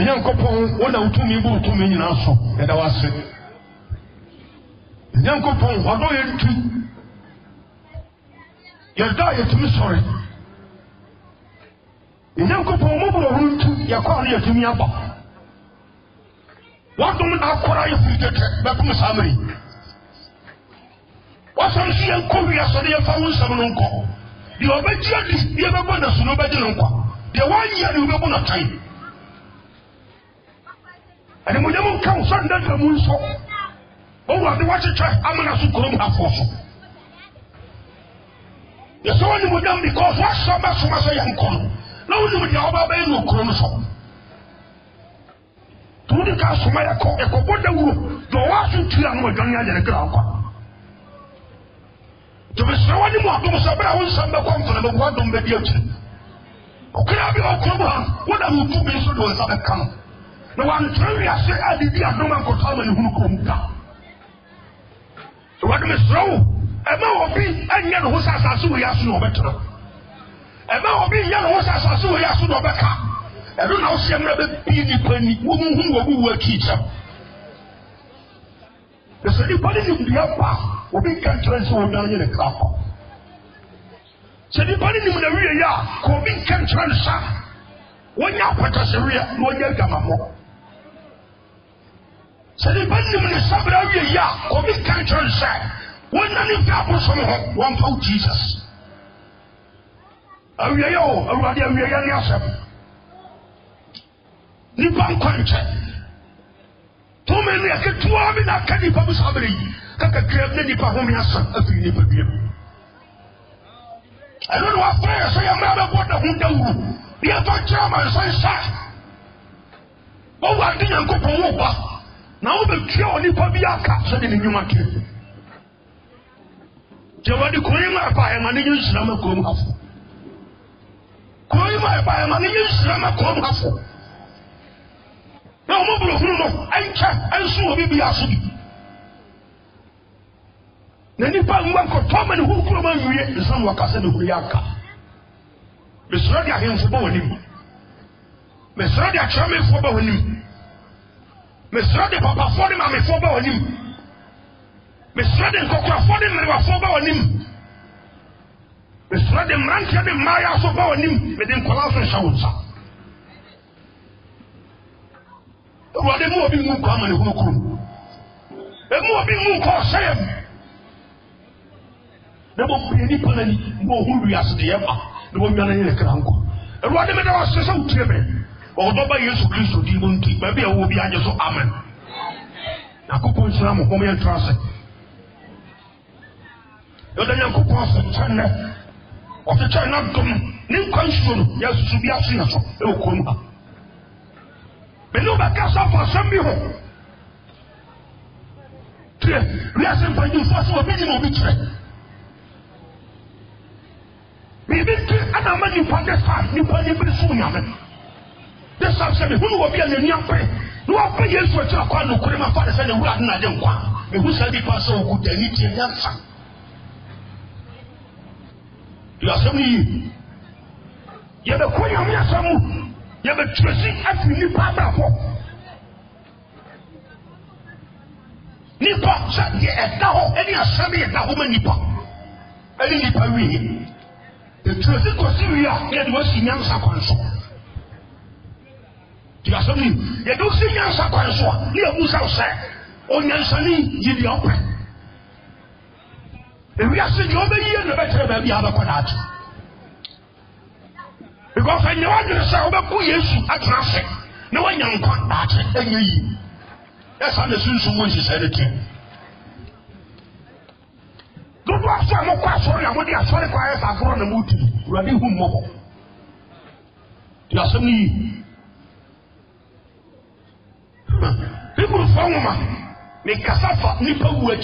Yankopon, one out to me, go to me in also, and I was saying, Yankopon, what do you do? Your diet to me, sorry. Yankopon, mobile to your corner to me about. What don't I cry if you get back to summary? What's on here and Korea so they have found some uncle? The obedience, the other one is nobody uncle. The 1 year you will not time. And when you come Sunday to Moon so, oh, I watch a try, I'm going to go have also. The son would done because what's so much from a young con? No, you would have a no chronophone. To the customer, a cocoa, the Washington and we're going to the ground. To be so anymore, to be about some comfortable one on the duty. Okay, I'll be all cover. What are you to be so doing? Come. No one tell me, I say, I did no man for coming who come down. So what is wrong? A man will be and yet who says I saw you no better. A man will be young who says I saw you no better. I don't know, see, I'm never being a woman who will teacher. The anybody in the upper will be transferred down in the crowd. So anybody in the rear will be transferred. When you put us a rear, no, you're going. So anybody in the suburb will be transferred. When none of that was from one for Jesus. A real, a real yourself. Nippon contract. Too many I get 2 hours in a candy public family. Kaka grab the Nipa home as a few Nipa beer. I don't know what prayer say. I'm not about the Hundu. The other German say, oh, I didn't go for Woba. Now the cure Nipa Biaka said in the new market. Jawadi Koima by a money use Lama Komafu. Koima by a money use Lama Komafu. No more of no, I can't, I saw baby acid. Then you found one for Tom and who could have the son of Cassandra Huyaka. Miss Radia him for him. Miss Radia Charming for him. Miss Radia Papa for him, I'm for him. Miss Radia Coca for him, and for him. Miss Radia Mantia de Maya for him, within Colossal Shawsa. What the more being moved common who come. The more being moved call Sam. There will be any penny more who we ask the ever. The woman in the cranko. And what the matter was so tripping. Although by years of Christ, demon tea, maybe I will be under so amen. Now, Coco Slam, home and transit. The young Coco of China of the China come, new question, yes, to be asking us. They will come. But no back us up for some people. We are saying for you first of minimum betray. We betray and I'm money for this time. You pay every soon, yaman. This time said, who will be an young friend? No, I pay you for your quan, no, my father said, we are not young one. Who said the person who could need to answer? You are saying, you have a queen of your you have a tracing at Nipa. Nipa said, yeah, any assembly at the home Nipa. Any Nipa really. The tracing was Syria, yet was in Yansa Consul. The assembly, you don't see Yansa Consul, near Musa said, on Yansani, you the open. And we are saying, over here, the better than the other Quadat. Because I know understand about who is at traffic. No one young contact and you. That's how the Susan was his editing. Don't watch some more question. I want to ask what the choirs are for the movie. Ready who more. You are saying, people from make Casafa Nipa wet.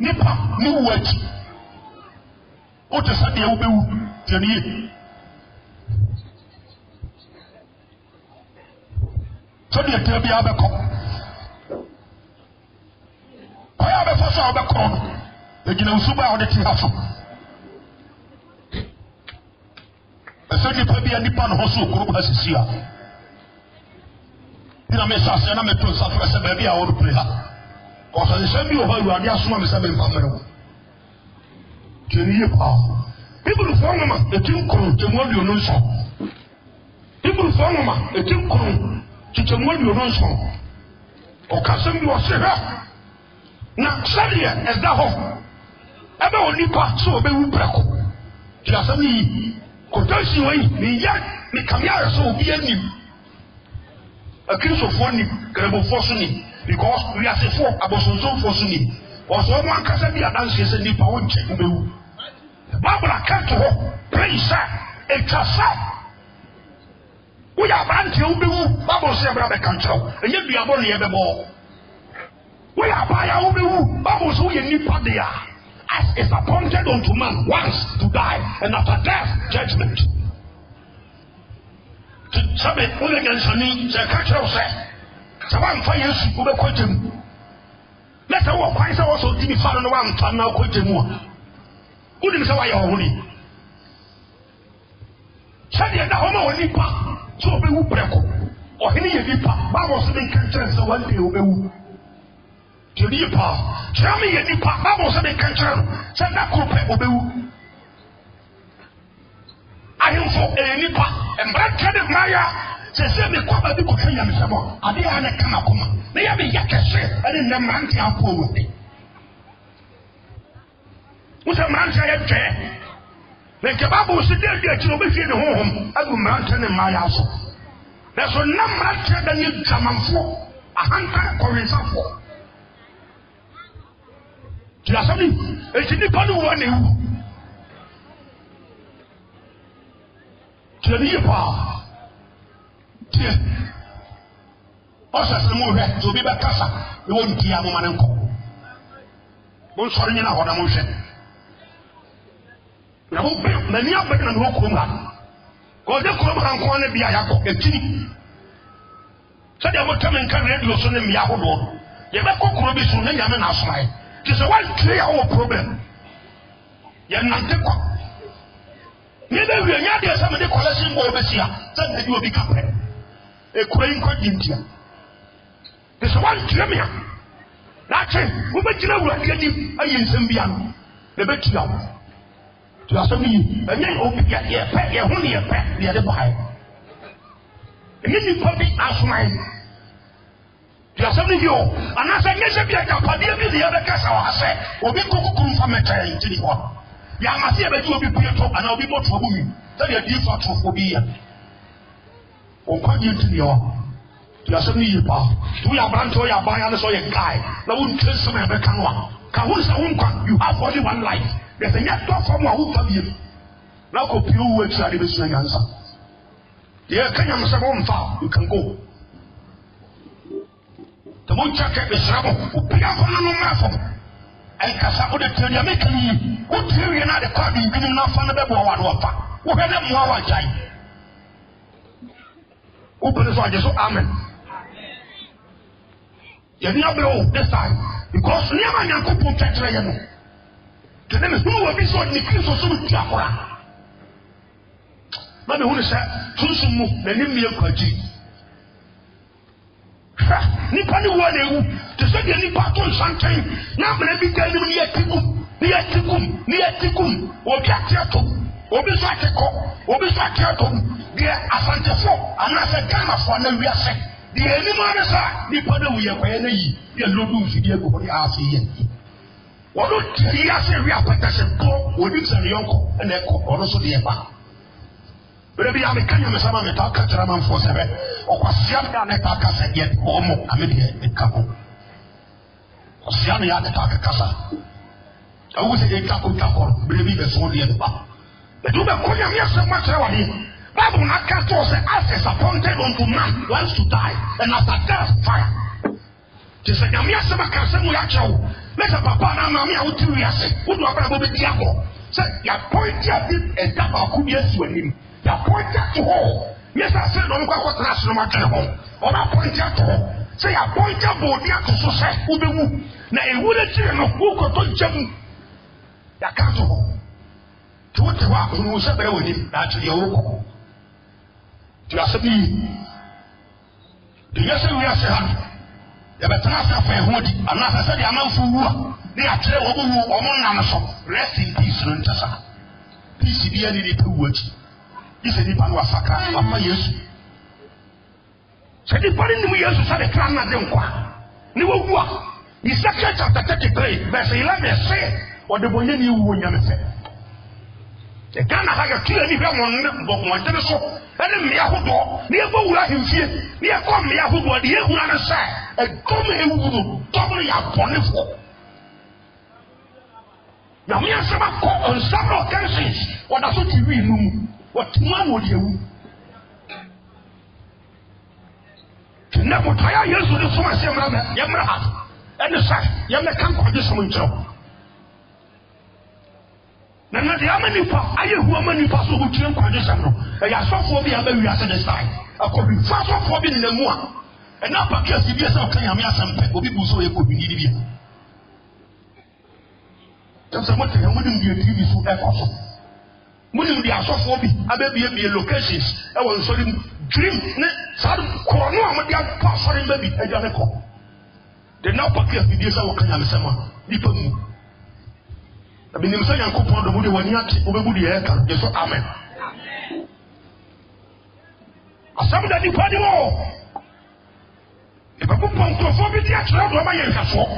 Nipa new wet. What is that? You will be. So the tell me how to come. I have a first of the corn. The Gino Suba or the Tihafu. I said, you pay me a Nippon Hosu group as a seer. ina me sase na me to sa for se baby a wo play ha ko so se bi o ha ru ade asoma me se me mpamere keni pa People for mama etim kru temwodi ono nso People for mama etim kru temwodi ono nso o kasem bi o se ha na sadia ezda ho ebe oni pa so obewu brako ti asami ko tansi wai ni ya ni kamya so obi anim akristo ni krebo fosu ni because we are say for abosonso fosu ni o so mo akasa bi adanse se ni pa o nche obewu Babla kanto ho praise e kasa wo ya banti obewu Bible say bra be kanto enye duabo ne ye bebo wo ya ba ya obewu Bible say ye nipa dia as is appointed unto man once to die and after death judgment sabe wo le gansani se ka kiro se saban fa Yesu wo be kwajem leta wo kwan se wo so di mi fa no wa mfa na kwajemu Who say why you holy? Said the home when you pass, so be who breako. Or any of you pass, Bible said in country, so one day will be. To the pass, tell me any pass, Bible said in country, said that group will be. I am for any pass, and Brad Kenneth Maya says, me Quaba be cooking and some more. I didn't have a Kamakuma. They have a yakashe, and in the mountain are poor with me. What's a man say? Like a babu sit there, get you over here the home. I will mountain in my house. There's a number of than you come for. 100 coins for. Do you have something? It's in the bottom one. To the power. Also, some more to be back. You won't hear a woman and call. What's for you now? What I'm saying? Na wo na ni abega na wo krom ha ko de krom ha nko na bia yakọ ekini so de mo tamen kan radio so na mi ahodo ye be kokoro bi so na nyame na asomai ti se one clear our problem ye nante ko ni de wi nya de se me de collection bo be sia se na di obi kapre e kuro nko dintia ti se one clear me na che wo be jira wura de di ayi nsem bia no de be tia to asemi enye obi ye pe ye hu ye pe ye de bai enye ni ko bi asumai to asemi yo anasa nye se bi akapade bi ye be kasa wa se obi kokukuru fa meta ntini ho ya amase be ji obi pieto ana obi moto obu mi se de di fa trofo bi ya o kwa ji ntini ho to asemi yi pa to ya brancho ya ban ya so ye kai na won twese me be kanwa ka hu sa won kwa you have only one life. There's a yet to form who come here. Now go pure works are the best answer. Yeah, can you say one far? You can go. The one check is trouble. Who pay up on no matter. And Casapo de Tanya making who tell you not the card in being enough on the bed or one offer. Who had them more time? Open the door, so amen. You never this time because never you could protect you. Then who will be so in the Christ of some Jafra? Mammy, who is that? Tunsumu, the Nimia Kwaji. Nipani one, to say the Nipaton sometime. Now, when I be telling you, near Tikum, or Jackato, or Bisatico, or Bisatiato, dear Asantefo, and as a Ghana for no we are saying. The animal is a Nipano, we are any, the Ludu, the Goya. What do you say? We are protecting poor, we did some young and they also the Eba. But if you have a kind of some metal cataraman for 7 or Siana and Taka said yet, Homo, I mean, a couple. Siana had the Taka Casa. I was a Taco, believe the soul the Eba. The Duba Koyam, yes, so much over here. Babu Nakato said, as is appointed unto man once to die, and after death, fire. Just like I'm yes, some can we actually. Let a papa and mammy out to you. What do I have with Diabo? Say, your point at it and that could yes with him. Your point at all. Yes, I said, on what national matter home. Or I point at all. Say, I point at body to say, who be who. Now, it wouldn't say no who could touch him. Your country. To what you are, who was better with him, that's your own. To your city. The yes we are saying. The better for who did another said the amount for who they are tell rest in peace, no tasa. Peace be any little word. This is the Panwasaka, Papa yes. Said the body in the years to say the clan at them qua. Niwa. The second chapter 33, verse 11 say, or the boy knew when you say. The Ghana had a clear one, but one so, and me a hobo, near Bola him fear, near come me a hobo, the young man say, a come who double your bonneful. Now, me and some on several occasions, what does it mean? What man would you? Never tire years with the summer, Yamra. And the fact, you may come for this one job. Now, the Amanipa, I have woman who who came for this one. I have so for me, I may be at the side. I could be far for me in the moon. And now, because if you are saying, I'm some people so it could be needed. That's what I wouldn't be a TV so ever. Wouldn't be a soft hobby, I may be a locations. I was so dream, some corner, I'm a young person, baby, a young call. The now packet of ideas are coming sama. Deeper. I mean, I'm saying, I'm going to put the one yet over the air. Yes, amen. I said that the party war. If I put on to forget the actual of my young castle,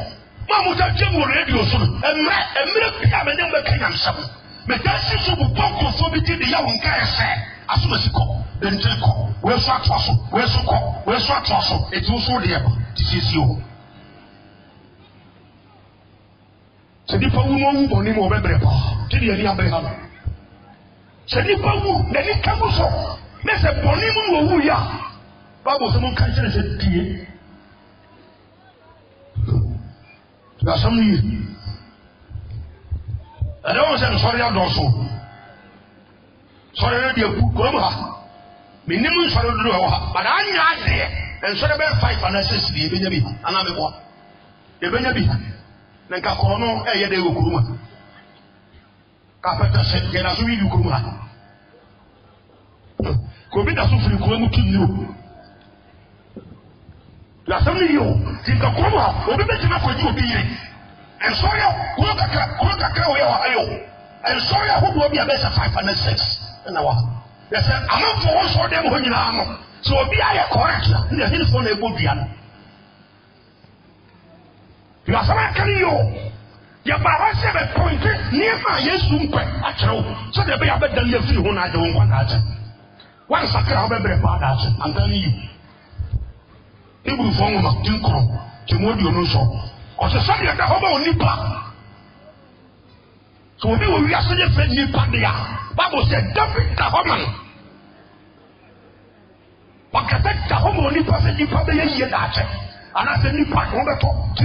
Mamma General Radio soon, and milk become a number can some. But that's it, so we talk to forget the young guy said, as soon as you call, then take call. Where's that fossil? Where's the call? Where's that fossil? It's also there. This is you. C'est des pas où mon bon niveau bebre pas. Tu dis il y a Abraham. C'est des pas où les kamuso. Mais c'est bon niveau où il y a. Pas bon c'est mon cancer c'est pied. La samedi. Alors on s'en sort dans son. Sort de pour comme ça. Mais ni mon sort de là. But I know and sort of 5 and 6 die benyabi. Ana me boa. E benyabi. Nka korono yede okuruma ka peta se ke na so wi okuruma ko bi da so firi ko mu kinni o la samni yo tinka koroma obi be tina kwaji obi yire en so yo ko kakra o yo ayo en so yo ho do obi abesa 5 and 6 na wa yes am for one so dem ho nyina no so obi aye correct na hini fo na ebo bia no. You are saying, can you? You are saying a point near my yes, so they be a better than you feel when I don't want that. Once I can have a better part, I'm telling you. It will form a tinkle to move you no so. Or the Sunday at the homo nipa. So we will be a Sunday nipa there. Bible said, David the woman. But the homo nipa said, Nipa the year that. And I said, Nipa, on the top,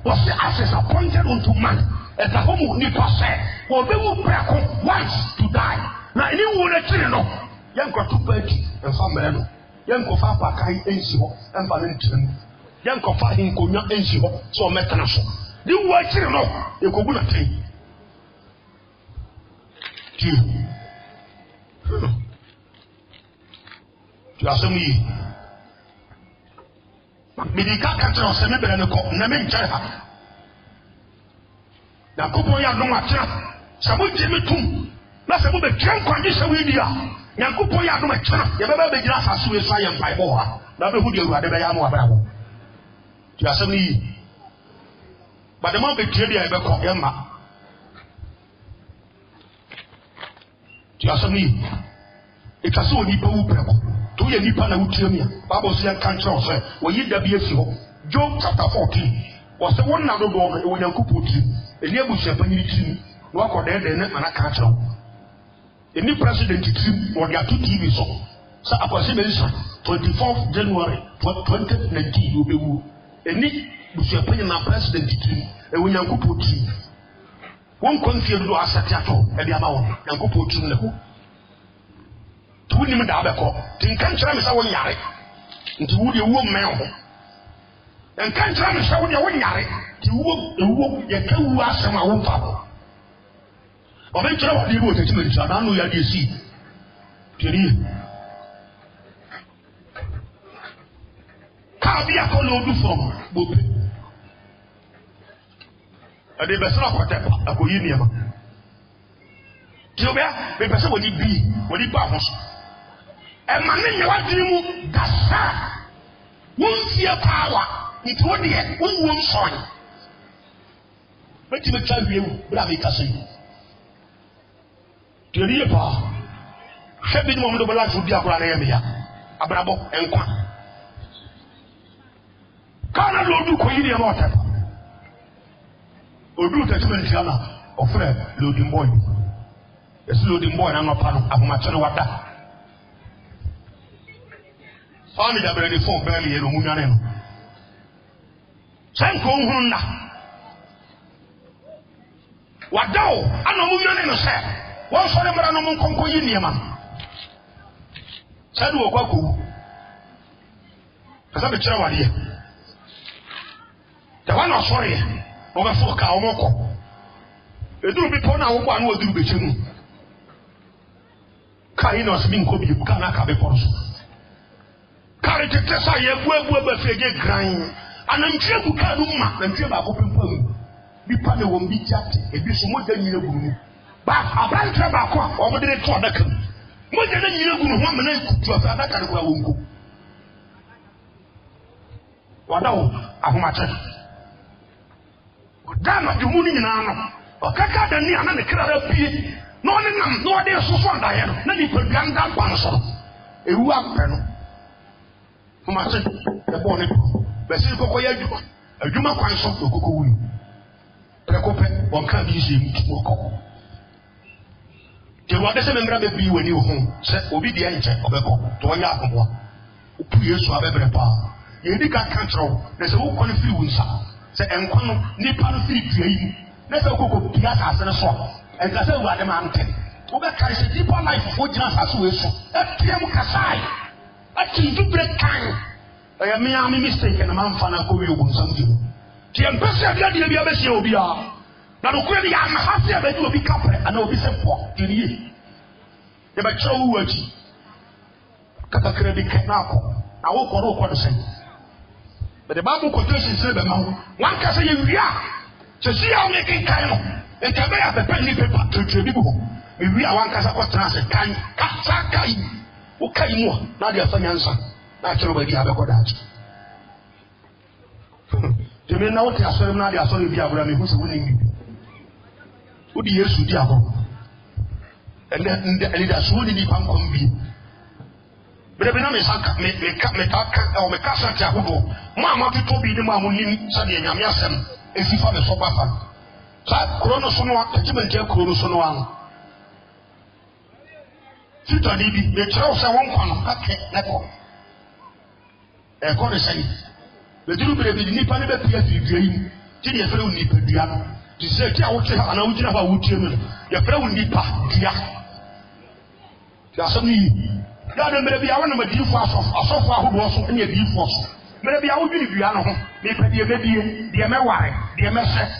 was the access appointed unto man. As the home Nipa said, well, they will pray once to die. Now, anyone that you know, young got to pay and family, young of Papa Kai Ensio and Valentin, young of Fahin Kunya Ensio, so Metanaso. You were you know, you could not take. You are some Midika catcher semi benefit, Namin Jaya. The couple ya no matcha. Samu Jimmy Tum. That's a movie drunk condition with you. Yankupo ya no matcha. You better be glass as we try and buy more. Never would you rather be a more bravo. You are semi. But the moment betrayed you ever call Emma. You are semi. It's a so deep open. To ye nipa na utiamia Bible say kan kire say wo yi da bi afi ho Job chapter 14 was the one na do do wo Nyankopɔ ti eni abusia panyi ti no akɔda de ne mana ka kire eni president ti wo dia to TV so akwase mention 24th January 2019 obewu eni busia panyi na president ti wo Nyankopɔ ti won konfie do asate ato e bi ama wo Nyankopɔ ti ne ho tu ni me da be ko tin kan kira me sa won yare nti wo de wo men ho en kan kira me sa wo de won yare ti wo ye ka wu asem a won fa ho o be kira wo de wo te ti me ti na no ya de si tiri be a color from Bope. And the best of a coinium. Jobia, the person would be what he bounce. And my name, what do you that's won't see a power. It won't be a won't sign. But you tell you, Bravicasi. To the power. Shepping moment of life would be a Granamia, Abrabo, and Quan. Can't do Coinium water. Or do Testament of Fred loading boy. It's loading boy, I'm not part of my channel water. Family that ready for barely a woman. Send Konguna. What do I know woman say? One for them, I know Concoinium. Said Woku. As I'm a child here. The one of sorry over 4 cow. It will be put out one will do between Kainos being Kobe, Kanaka before. Carry the Tessa, you will be crying. And I'm sure you can't do much and feel about open phone. Be part of one be chatty, if you so much than you know. But a bank travel over the Trodacum. More than you know, 1 minute to a Fadaka will go. What now? I'm much. Damn, you moving in Anna. Or Kaka than me, and the crowd appeared. No one, no idea so far. I have not even done that one. A wap. Master, the bonnet, Basil Cocoya, a Juma Quanso to Cocoa. Precope, one can't be seen to walk. The one doesn't remember be when you home, said obedient of a cop to a Yakoa. Who years to have every power. You can't control, there's a whole confused. Say, and one Nippon free dream. Let's go Piazza and a swap. And that's a what a mountain. Over carries a deeper life for just as we saw. A Piam Kasai. A king to break time. I am me mistaken, a man fan of Korea on something. The ambassador of the Abbasi will be now. Now, the I'm happy that you will be couple and will be sent for in ye. The mature word. Katakrebi Kanako. I won't call what to say. But the Bible quotation said, one can say, to see how making kind of, and to bear the penny paper to people. We are one casa what transit, kind, Kasakai, Ukaimo, not your finance, naturally, we have a good answer. The men out there, so now they are sorry, we are who's winning. Who do you use to Diabo? And then the Asuni Pam be. But the name is Meka or Mekasa Jahubo. Mamma to be the Mamunin, Sadi and Yamiasem, if you found a sopa. That Chronosono, the Timan Chronosono. Future Dibi, the Charles won't come back. A corner say, the Drubi, the Nippon dream, Tidia Fru Nipa, to say, I would have an original about your friend Nipa, Dia. There's some. Maybe I want to be fast off, a so far who was any of you force. Maybe I will be the piano, maybe the American, the American,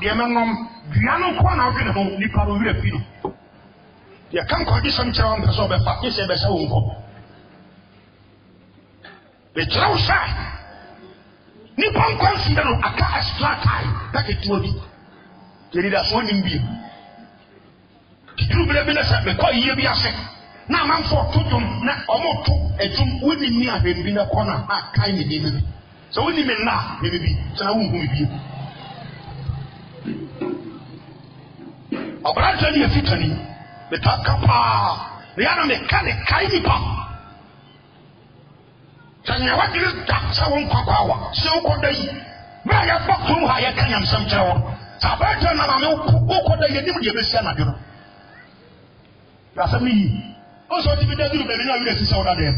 the American, piano corner of the home, Nippon European. You can't condition Charon to solve a fact, is a better home. The Chow side Nippon consider a car extra time, that it will be. There is one in view. You believe that because you be a second. Now, I'm for two, not almost two, and some winning me have been a corner, a kind of baby. So, when you may not, maybe, so I won't be you. A branch of your fitting, the top capa, the other mechanic, kind of pop. So, what do you talk so on Papa? So, what day? Where I have got too high, I can some trouble. So, I turn on what day you do, you miss another. That's a me. Also, if you don't do baby, now you get to say that there.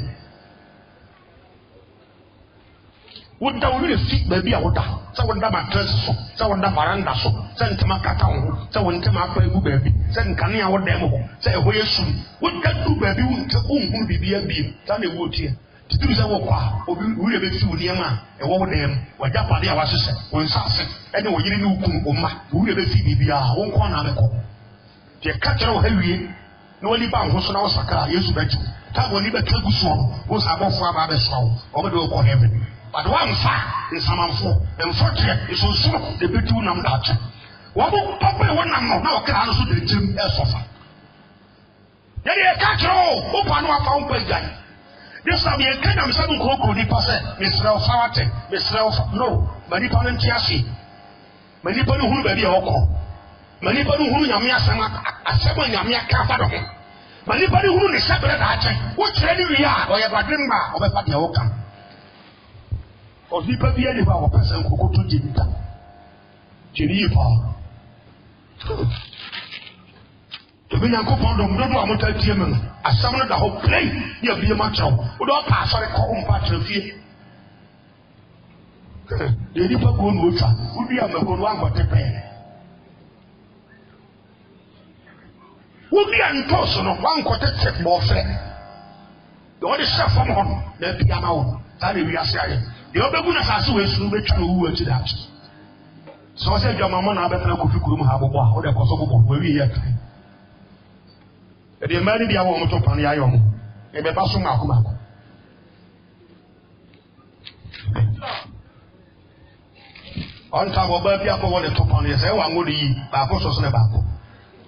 Would that really fit baby? I would have. So, when that mattress, so when that veranda, so send to my cat, so when to my baby, send Kania or demo, say, where soon. Would that do baby? Won't be a beam, tell me what here. To do the walk, or we will be through the man, and what them, what Japan was said, when Sasset, and when you knew Kuma, who will be baby, won't corner the call. The catcher heavy. No one about who's now Saka, used to bet you. Tabo Liba Tabuson, who's above 4 hours, over the open heaven. but one fire in some and 40 is also the between them that. What papa one now can also the gym as sofa. Then you catch all open one found by guy. This time you can have some cocoa, the person, Mr. Alfawate, Mr. Alfa, no, many parent Tiasi, many people who will be all. Many people who Yamia Sama, a 7 Yamia Kapado. Many people who is separate at what ready we are, or a Badrimba, or a Patioka. Or people be any power person who go to Geneva. To be a couple of them, don't Yemen, as some of the whole play, you'll be a macho, would all pass on a common patch of fear. The people go on would be a good one, but they pay. Would be an person of one quarter check more fair. The only chef from home, the piano, that we are saying. The other good as I was to be true to that. So I said, your mamma, I better go to Kurum Habo, or the possible where we are. The man be a woman to Paniayom, and the Basu Makumako. On top of Babia, what the top on is, I want to eat Bacosos and Baco.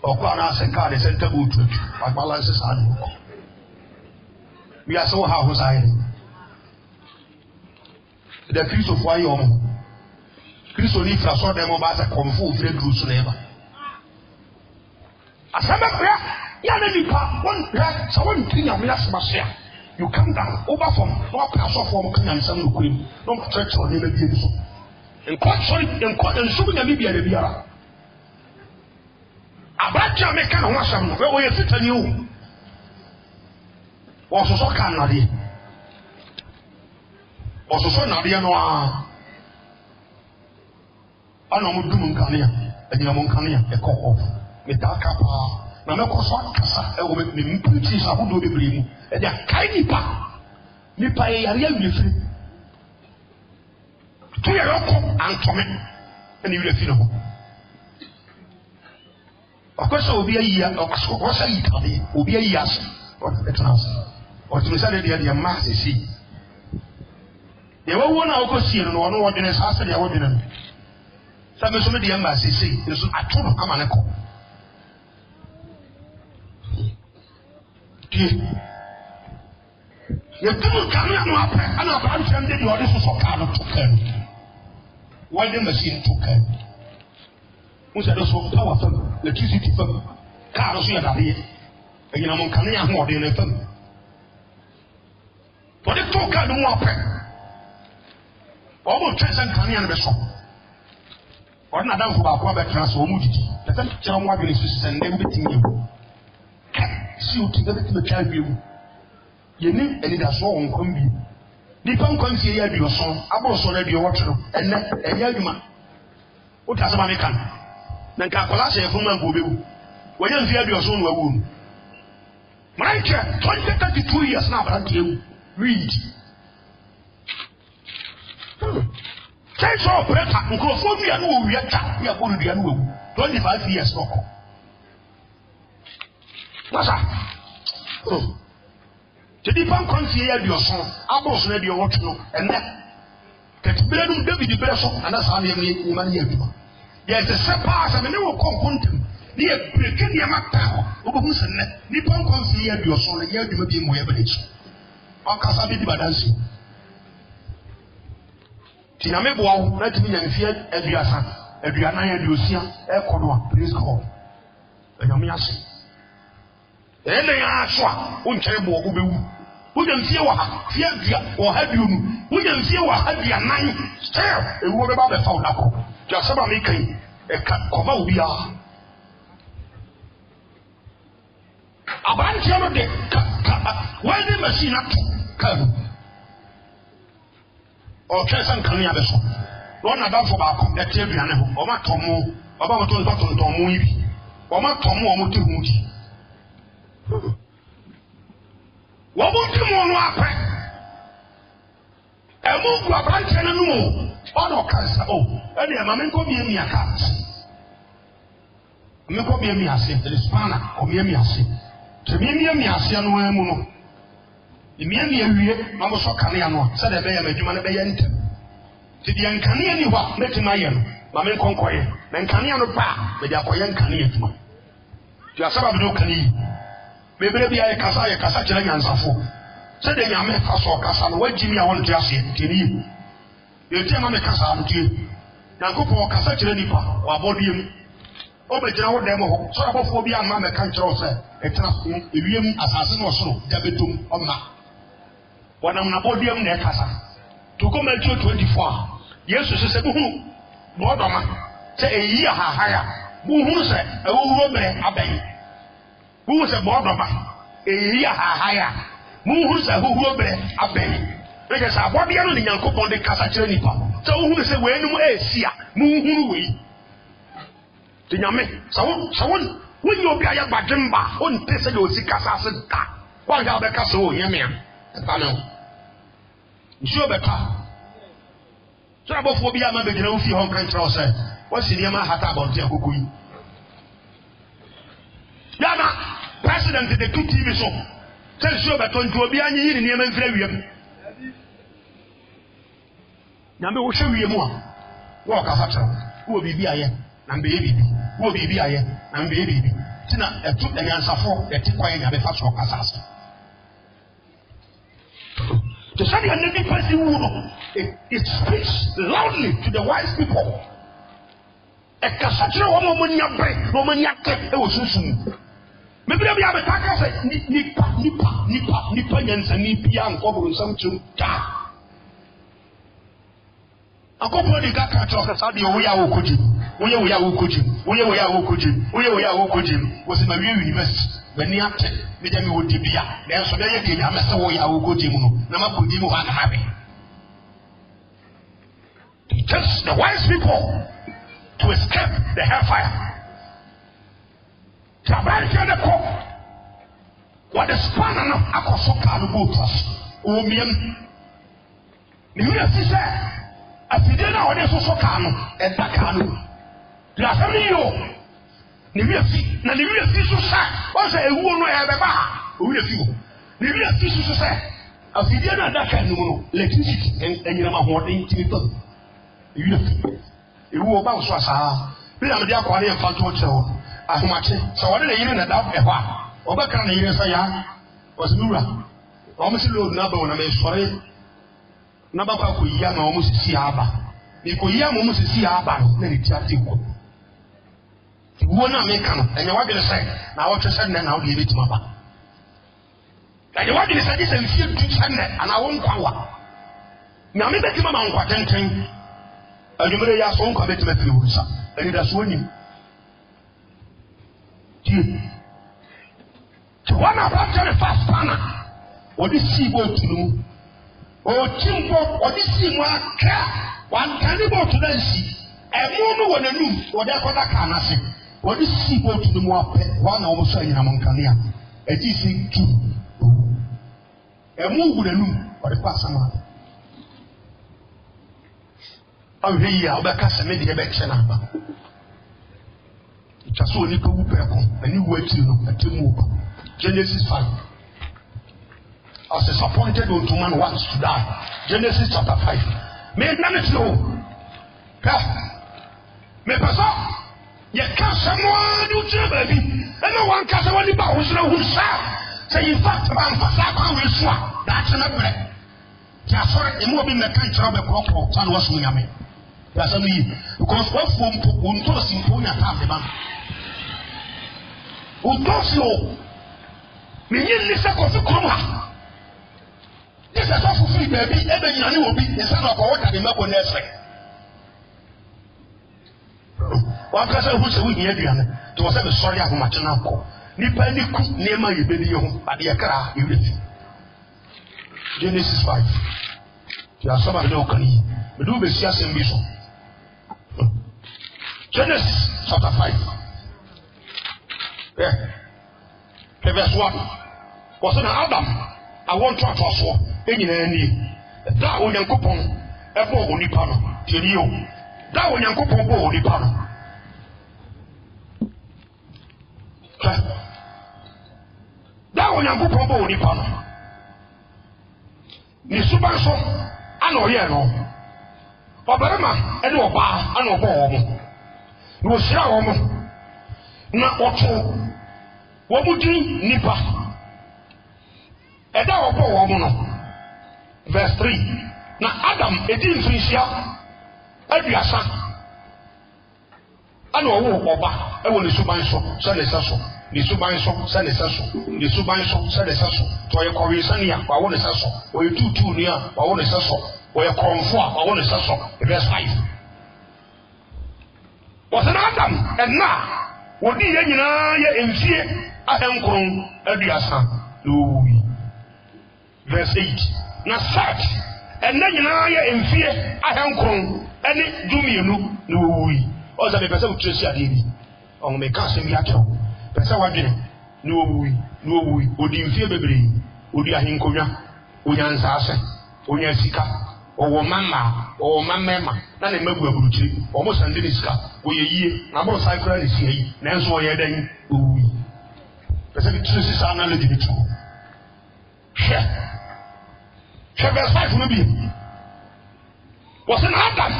Or Quanas and Cardis and Taboo Church, but balances are. We are so house hiding. The Christ of Wyoming. Christ of Nifra saw them about a confu, Fred Bruce never. As I'm a prayer, Yannipa, one prayer, someone king of Minas Marcia. You come down over from no pass off from King Sam Queen, no church or never be so. And quite sorry, and quite and shooting a Libya. About Jamaican or some where we sit on you. Also, so can not be. Also, so not be no. I know Munkania, and Yamonkania, a cock off. Medaka, Namako Kasa, and with me, preachers, I would do the bleeding, and they are tiny pa. Nipa a real free. To your uncle and Tommy, and you let you know. Of course, it will be a year, or what's a year, will be a year, or a transfer, or to say the mass is see. They were one out of see and one ordinance after their ordinance. Some of the embassy see, is a true Amanako. You don't come up and about them, the orders of Carlo to Ken. Why the machine to Ken? Who's at us for power from electricity from Carlos Yadari, and you know, Moncania more than a firm. But the talk out of more pen. Almost 10 Canadian vessel. Or not down for our private transfer, Mudity. The first John Wagon is and everything you. See you together to the child view. You need and it has so on combi. Nippon comes here, your son, I was already watching, and then a young man. What has American? Then Cacolasa from Mango. When you fear your son, womb. My chair, 32 years now, but you read. Change your breath, because for me, I know we are going to be a 25 years. What's that? Oh. The different country here, your son, I was ready to watch you, and that David the Besso, and that's how they make money. There's a separation, and they will come content. They are breaking the Macao, who's a Nippon country here, your son, and you're going to be more village. Or Casabi Badansi. Tinamebo, let me and fear Adriana, Lucia, Econo, please call. And Yamiasi. And they are sure, won't tell you what we don't see what fear or have you. We don't see what have you 9 stare. And what about the phone? Just about making a cut of all we are. A bunch of the why the machine up to come or Chesson Kanya vessel. One about for our competitive animal, or my Tomu, about Tomu, or my Tomu or Muti. What would you want to happen? A move to a branch and a no, or no cancer. Oh, and the Mamma go be me a cat. Miko be me a sin, the Spana, or me a sin. To me, me a sin, no, Imia ni awie na mo so kanea no se de be ya madwuma ne be ye ntem ti de nkanea ni hɔ metima ye no ma me nkonkoye na nkanea no ba me de akoye nkanea adwuma ti asaba be do kanea bebre bia ye kasa kyerɛ nyansafo se de nyame fa so kasa no wagimi a won ti ase ti ni ye ti ma me kasa no ti Yankopɔn kasa kyerɛ nipa wa bodiem obegyina wo dem ho so abofo bi amma me kan kyerɛ sɛ etena ewiem asase no soro da betum ɔma wanam na bodiem na kasa to go Matthew 24 Yesu sɛ buhu bodoma sɛ eyi ahahaya buhu sɛ ewuwo bere abai buhu sɛ bodoma eyi ahahaya buhu sɛ ewuwo bere abai Because I bought the other Yankopon de Casa Nipa. So who say when you see Muhu we? The Yame, someone when you be a Bajamba, on Tesselo Sicasa, why have the castle, Yamian? Sure better. So about Phobia, my big no few home control said, what's in Yama Hata about Yakukui? Yana, President of the two TV show. Tell sure that on Tobiani in Yemen Flavium. Nambe wo hwe wie mu a wo ka fa kyerɛ wo bibi ayɛ na mbe bibi wo bibi ayɛ na mbe bibi tina etu enyansafo eti kwan nya be fa so kasa ase to say the enemy person who it speaks loudly to the wise people e kasa kyerɛ wo mo nya bre wo mo nya ke e wo sunsun me bia bia be ta ka sɛ nipa nyansa ni bia nkɔboro nsam kyerɛ ta Akopo di kaka choka saudi oya okoji oya okoji was in my university when you have me dem wo dibia na so dey dey am say oya okoji mu no na ma kodi mu ha na habe just the wise people to escape the hellfire tabari kede ko what the span na akosoka no botas o miem ni mi asise afide na wode so ka no eda ka no la sami yo ni wi afi na ni wi afi so sa o se ewuo no e be ba o wi afi o ni wi afi so sa afide na da ka no no electricity enyira ma ho den ti pa wi afi ewuo ba so asa bi na me dia kwa ne fa to kyerɛ ahomache so wode na yire na da e hɔ a obaka na yire sa ya o se nura o mo se lo na ba wona me sɔre na baba ko yia na omo sisi aba me ko yia mo sisi aba na ni tiate ko ti wo na me kan enya wa gele sai na wo twese na wo de bi tima ba enya wa gele sai se mfie tu chane ana wo nkwawa na me betima ma nkwa tenten adumere ya so nkwa betima fi wo sa eni da so nim ti wana ba tare fast pana wo di si bo tunu o chimbo odisi mu aka wankani bo to dansi emu no wonanum wode akoda ka na se odisi bo to mu ape wana wo so anyina monkane a eti si tu emu wonanum wode pasa ma awhe ya obeka se me de be kyena ba itaso oni ko wu pe ko ani wu ati no atemu ba Genesis 5 I was disappointed unto man wants to die. Genesis chapter 5. Me name it no. Me pasa. Ye can someone do baby. And no one can say what about who's no who's say in fact I'm pasa can we swap. That's an upgrade. Just for a more being the country of a crop or town was me. That's a me. Because what from Untos in Puna Tam the man. Untosio. Me listen of the Kuma. This is a free baby, every man will be the son of what I remember nursery. One person who said we hear you, to was ever sorry of Machanako. Nipa ni cook near my baby, at the Akara, you live. Genesis 5. You are some of the Okani, but do be serious and bishop. Genesis chapter 5. Yeah. Verse 1. Was an Adam. I want to ask enyina ni da onyankopon ebo onipa no tieni o da onyankopon bo onipa no da onyankopon bo onipa no ni suban so ana oye no obarema ene oba ana obo wo no ohira wo mo na oto wo mudi nipa eda obo wo mo no verse 3 na Adam edi mfinhia aduasa ana owo oba ewo ni suban so se ne saso ni suban so se ne saso ni suban so se ne saso to ye korisania wa wo ne saso o ye tutu ni a wa wo ne saso o ye konfo a wa wo ne saso verse 5 wasana Adam enna wodi ye nyina ye emfie ahenkron aduasa no verse 8 na Sat enna nyina ye emfie ahenkron ene dumienu no wi o za be pese utresi ade bi on me ka se mi akew pese wadwene no wi odi mfie bebre odi ahenkonwa onyansa ase onya sika owo mamma na ne magu aburuchiri omo sande ni sika oyeyie na mo cycle ni sie na enso oye dan owi pese bi tresi sa na le dibitu verse 5 no bi wasana Adam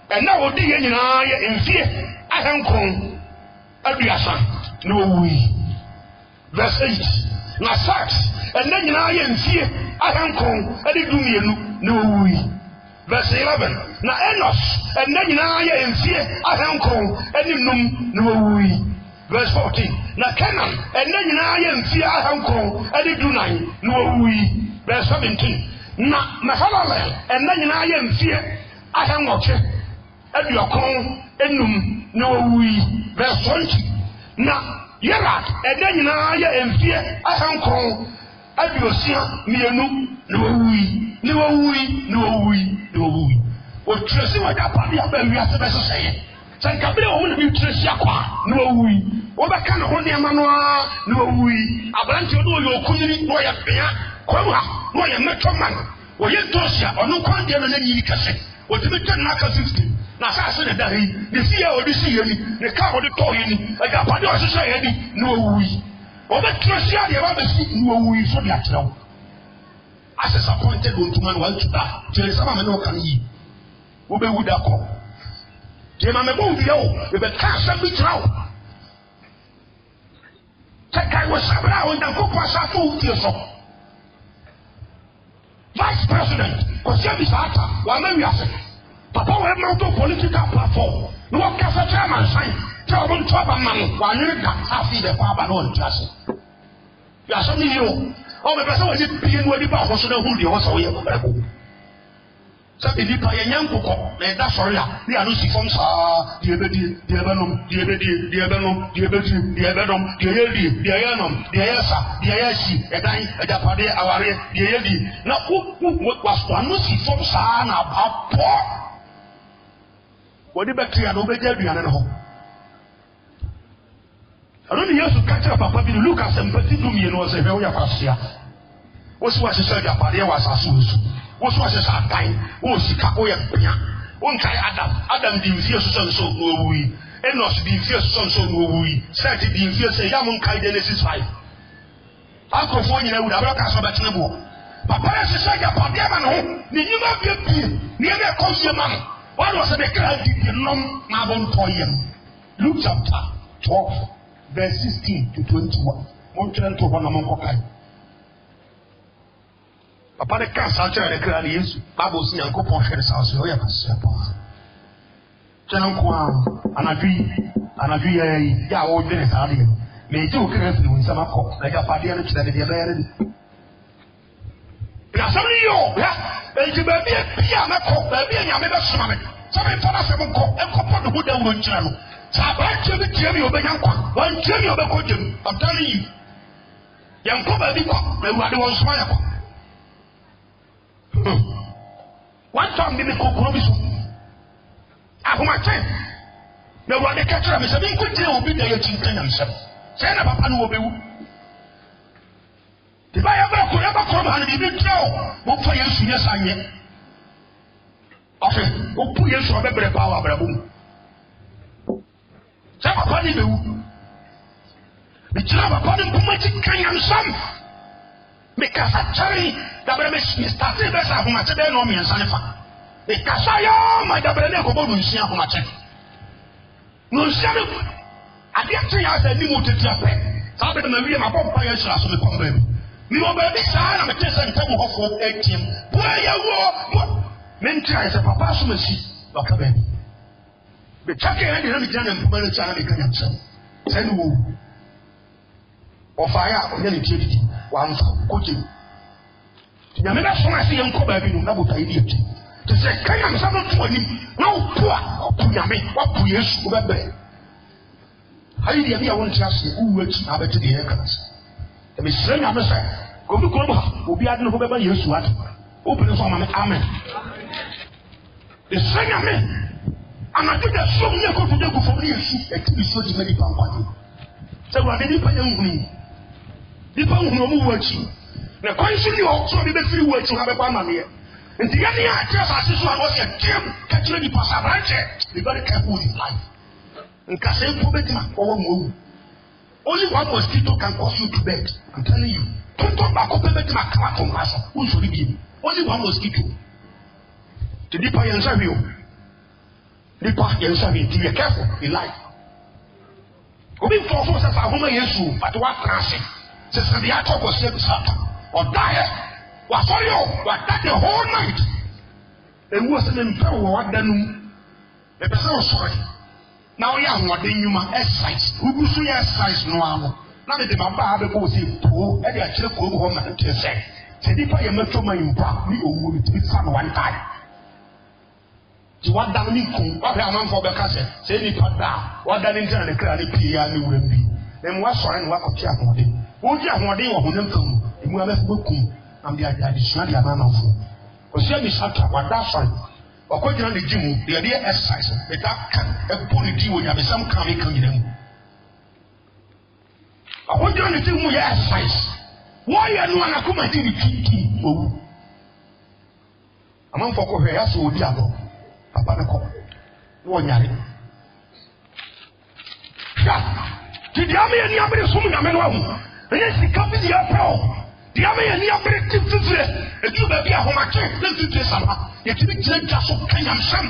ena odi ye nyina ye emfie ahenkron aduasa na owi verse 8 na Sat ena nyina ye emfie ahenkron adi dumienu na owi verse 11 na Enos ena nyina ye emfie ahenkron adi num na owi verse 14 na Canaan ena nyina ye emfie ahenkron adi dunan na owi verse 17 na Mahalalel ena nyina ye emfie ahenwoche aduakon enum na owi verse 20 na Yerad ena nyina ye emfie ahenkron aduosia mienu na owi o tresi wa da pa dia ba wiase be so seye sankabre o na bi tresi akwa na owi o be ka na ho ne ma no na owi abranti o do yo okunyiri no ya bia kwamha no ya metroman o ye tosia onu kwan de na nyi kase o tibi tan na ka 50 na sa se ne da yi ne si ya o di si ye ni ne ka o di to yi ni aga pa de o sese ye ni na owi o be tresi a ye ba be si na owi so bi atreo as disappointed on to man want to die. Tell some man no can yi. Ube wudako. Jema me bo video. Ube cancer be trow. Take was sabra on the cook was a Vice President, Kosiami Sata, Wame Yase. Papa will have no political platform. No cancer chairman sign. Tell them to a man while you can't see the father on class. You are something new. Oh, my person was it being what about was no who you also hear. Something deeper, a young cook, and that's all. The Anusi forms are the Ebedi, the Ebenum, the Ebedi, the Ebenum, the Ebedi, the Ebenum, the Edi, the Ayanum, the Ayasa, the Ayashi, a dying, a Japade, our the Edi. Now, who was Anusi forms are about poor? What the bacteria no better be an home. I don't know to catch up Papa bi look at some petit do me no say we ya fasia. Wo so wa se ya pade wa sasu. Wo so wa se sa dan. Wo sika o ya bia. Wo nkai Adam di mfie so so no wi. Enos di mfie so so no wi. Set di mfie say ya mo nkai Genesis 5. Akofo nyina wu da bra ka so betene bo. Papa ya se ya pade ma no. Ni nyima bi ni e be konsie ma no. What was the cry di nom na bon toyem. Luke chapter 12 verse 16 to 21. Montreal to one among Kokai. Papa the cancer the cry is Babos Yanko Poncher South. Oh, yes, Janqua, Anadri, ya old Dennis Hardy. May do carefully with some cock, like a party and that they are married. Somebody, yeah, and you may be a piano cock, baby, and you may have some. Somebody for us, and cock the wood down on channel. Jimmy Obeyanko, one Jimmy Obekojem, I'm telling you. Young Papa Biko, the one was smile. One time, the Kokobisu. I have my time. The one the catcher, Mr. Binko, will be there to himself. Send a papa will be. If I ever come and be true, what for you, yes, I am. Okay, who put you so better power, Brabum. Sama pani bewu. Bichira ba pani pumachi kanyam sam. Because I tell you, the baby started best of my today, no me and Sanifa. Because I am my Dabrene Kobo Nusia for my check. Nusia, I get 3 years and you moved to Japan. So I'm going to be my vampire slash on the problem. You will be sad, I'm a test and table of 18. Where you were, Mentra is a papa, so much, Dr. Baby. The Chucky and the Remijan and Pumela China can answer. Send who or fire or any activity, one coaching. You may not see young Kobe in Nabuta idiot. To say, can I have some 20? No, poor, or Puyame, what Puyas, Uber. How do you want to ask who works now to the aircraft? The Miss Sena Messiah, go to Global, will be at no November years what? Open the song, Amen. The Sena men. And I think that so many go to the go for years, actually, so many company. So, I didn't pay me. The pound no more watching. The constantly also be the free words to have a banner here. And the other just as this one was a gem, catching the passer, be very careful with his life. And Cassell Pobetma or move. Only one mosquito can cause you to bed. I'm telling you. Don't talk about Pobetma clap from us. Who should it be? Only one mosquito. The deeper you answer you. Deeper you answer me. Be careful in life. Going for us as a woman, yes, but what crashing? Since the attack was said to or die, was for you, but that the whole night. There wasn't in power what then the person was sorry. Now, young, what they knew my exercise. Who do you exercise no one? Now that the Baba have a posy, poor, and they actually go home and say, say, if I am not to my impact, we will be some one time. To what damn you come, what I am for the castle, say, if I die, what that in turn the crowd, the P.R. will be. Then what's sorry and what of Jack one day? Won't you have one day or who never come? You have a book, and the additional amount of food. Because you have this after what that's right. According to the gym, the idea exercise, the dark a polity will have some coming in them. I want you to do your exercise. Why are you not coming to the key? Among folk of her, so Diabo, Papa Nako, one yard. Did the army and the army swimming a man? And yes, the company of power. The army and the army to do the home attack, let's do this. Yet to be just so kind of some.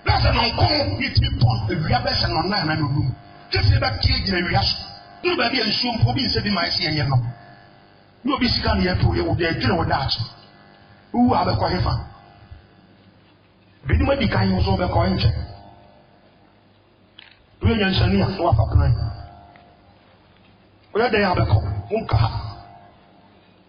That's an uncle, it's been born, the Rabas and online and room. Just about cage in a reaction. Nobody is soon for being said in my sea and yellow. No be scanning here to you with their general dance. Who are the coin fan? Biddy kind of over coin check. William Shania, what for crying? Where they are the coin, Munka.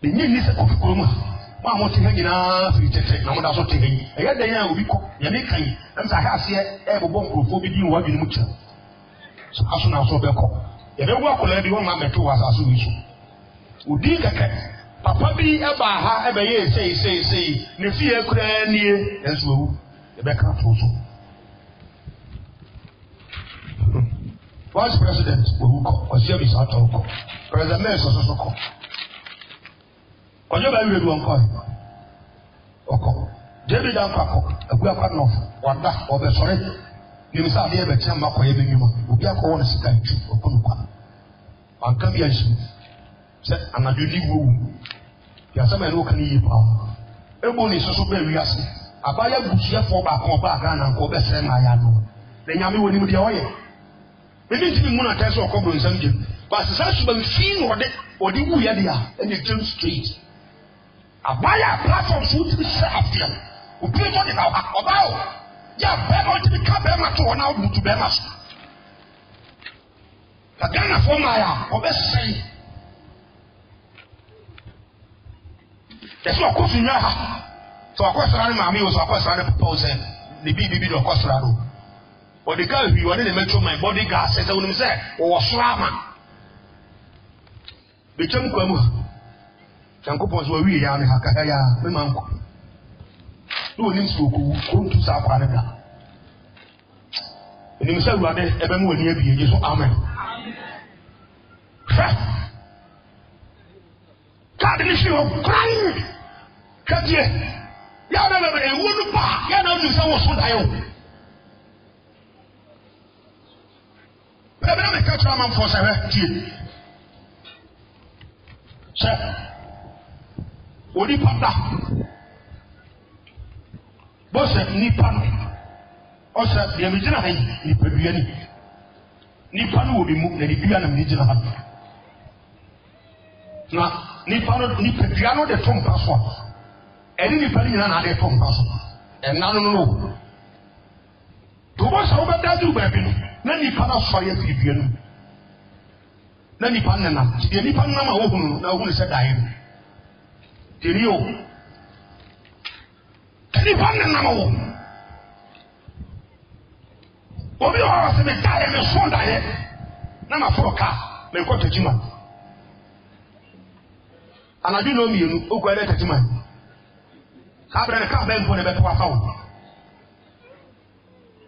The new list of Kuruma. I want to hang in our future. No one else will take it. I had the air will be called Yannick, and I have here ever bomb for being what you much. So, as soon as I call, if I walk with everyone, I'm two as I wish. Would you get Papa be ever ever year say, Nefia Cranny, as well, the back up also. Vice President will call, or service out of call. President Mayor also call. Ọjọ́ bá wíwé wọn kọ́ ẹ̀ ọkọ̀ David akọ ẹ̀kú ẹ̀kọ́ nọ wàdà ọbẹ̀ sọ̀rọ̀ nínú sáà ní ẹ̀bẹ̀ tí a máa kọ̀ ẹ̀ bẹ̀ nyuma òbí akọ wọn sika ìtú ọkọ̀ nìkọ́ ànkà bí ẹ̀ṣin sẹ anadwo ní wọ́wọ́ yàtọ̀ ẹ̀rọ kan ní yìí pa ọ́ ẹ̀bùn ní soso bẹ́ẹ̀ wí ase àbáyé busuafo baako ọba àgànà nkọ ọbẹ̀ sẹ́ẹ̀ máa yá nù ẹ̀ nyàmé wọ nímú diẹ ọ̀yẹ̀ ẹ̀mí ntí mi mú nà tẹ́sí ọkọ̀ bọ̀ nsẹ́m jẹun bàtí sáà ṣùgbọ́n fíìn ọ̀dẹ wú yẹ di a ẹ̀na jẹun straight. Abaya platform so to be set up there. We play for the about. Yeah, better to be Cabema to one out to Bemas. The Ghana for Maya, or best say. There's no question now. So, of course, Mammy was, of course, I propose the BB of Cosrado. Or the girl who wanted to make sure my bodyguard says, I wouldn't say, or Swama. Become Quamu. Jankopos were we and Hakaya, my uncle. No one needs to go to South Canada. And himself, everyone near me, yes, amen. God, the issue of crying. Cut ye. Yana, a woman, Yana, you saw what I own. But I'm a catch man for 7 years. Sir. Odi pata. Bosse nipa no. Osa de mejina han nipa duani. Nipa no obi mu na de bia na mejina ha. Na nipa duano de tom paso. Eni nipa ni na de tom paso. Enna no. To bossa obeda du ba bi no. Na nipa na so ya fi duanu. Na nipa nna. De nipa nna ma wo hunu na wo hunu se dae. Teriyo. Nipa nna ma wo. Obi wa se me dae me so dae. Na ma foro ka me ko tajima. Anadu no mienu ogwa le tajima. Sabra ka be mpo ne be to afa wo.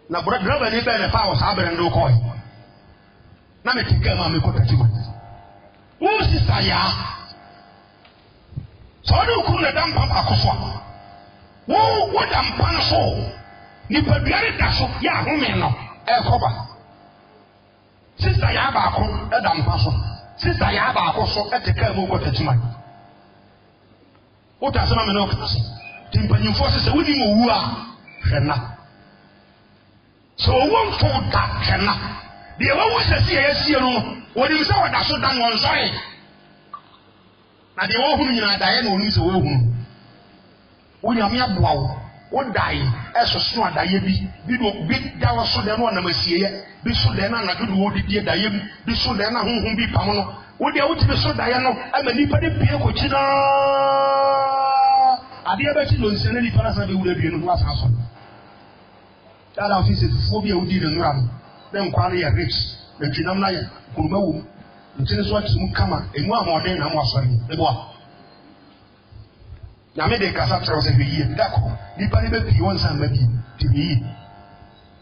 Na bro driver ni be ne fa wo sabra ndo ko. Na me tika ma me ko tajima. Wo sister ya. So do ku na dam papa koso. Wo dam pan so. Ni pa biare da so ya home no. E koba. Sister ya ba ko e dam pan so. Sister ya ba ko so e tika mu ko tajima. Wo ta sama me no ka so. Timpanyin force se wodi mo wu a hwena. So won fo da hwena. De wo wo se sie sie no. Wodi se wo da so dan won sore. Na de wo hunu nyina dae na onu se wo hunu. Wo nya me aboa wo. Wo dae esoso adaye bi do bi da wo so de no na masieye. Bi so de na do wo di dae bi so de na honhom bi pam no. Wo de wo ti so dae no ama nipa de pie ko kina. Ade abeti no nsene nipa na sa be wura bi no asa so. Dada office phobia udi de nura no. Dem kwa na ya rich. Na twinam na ya kuruma wo. Ntine so atimu kama enu amode na mo asori ebo a na me de kasa tro se bi dako nipa ne be pi won san ma bi ti bi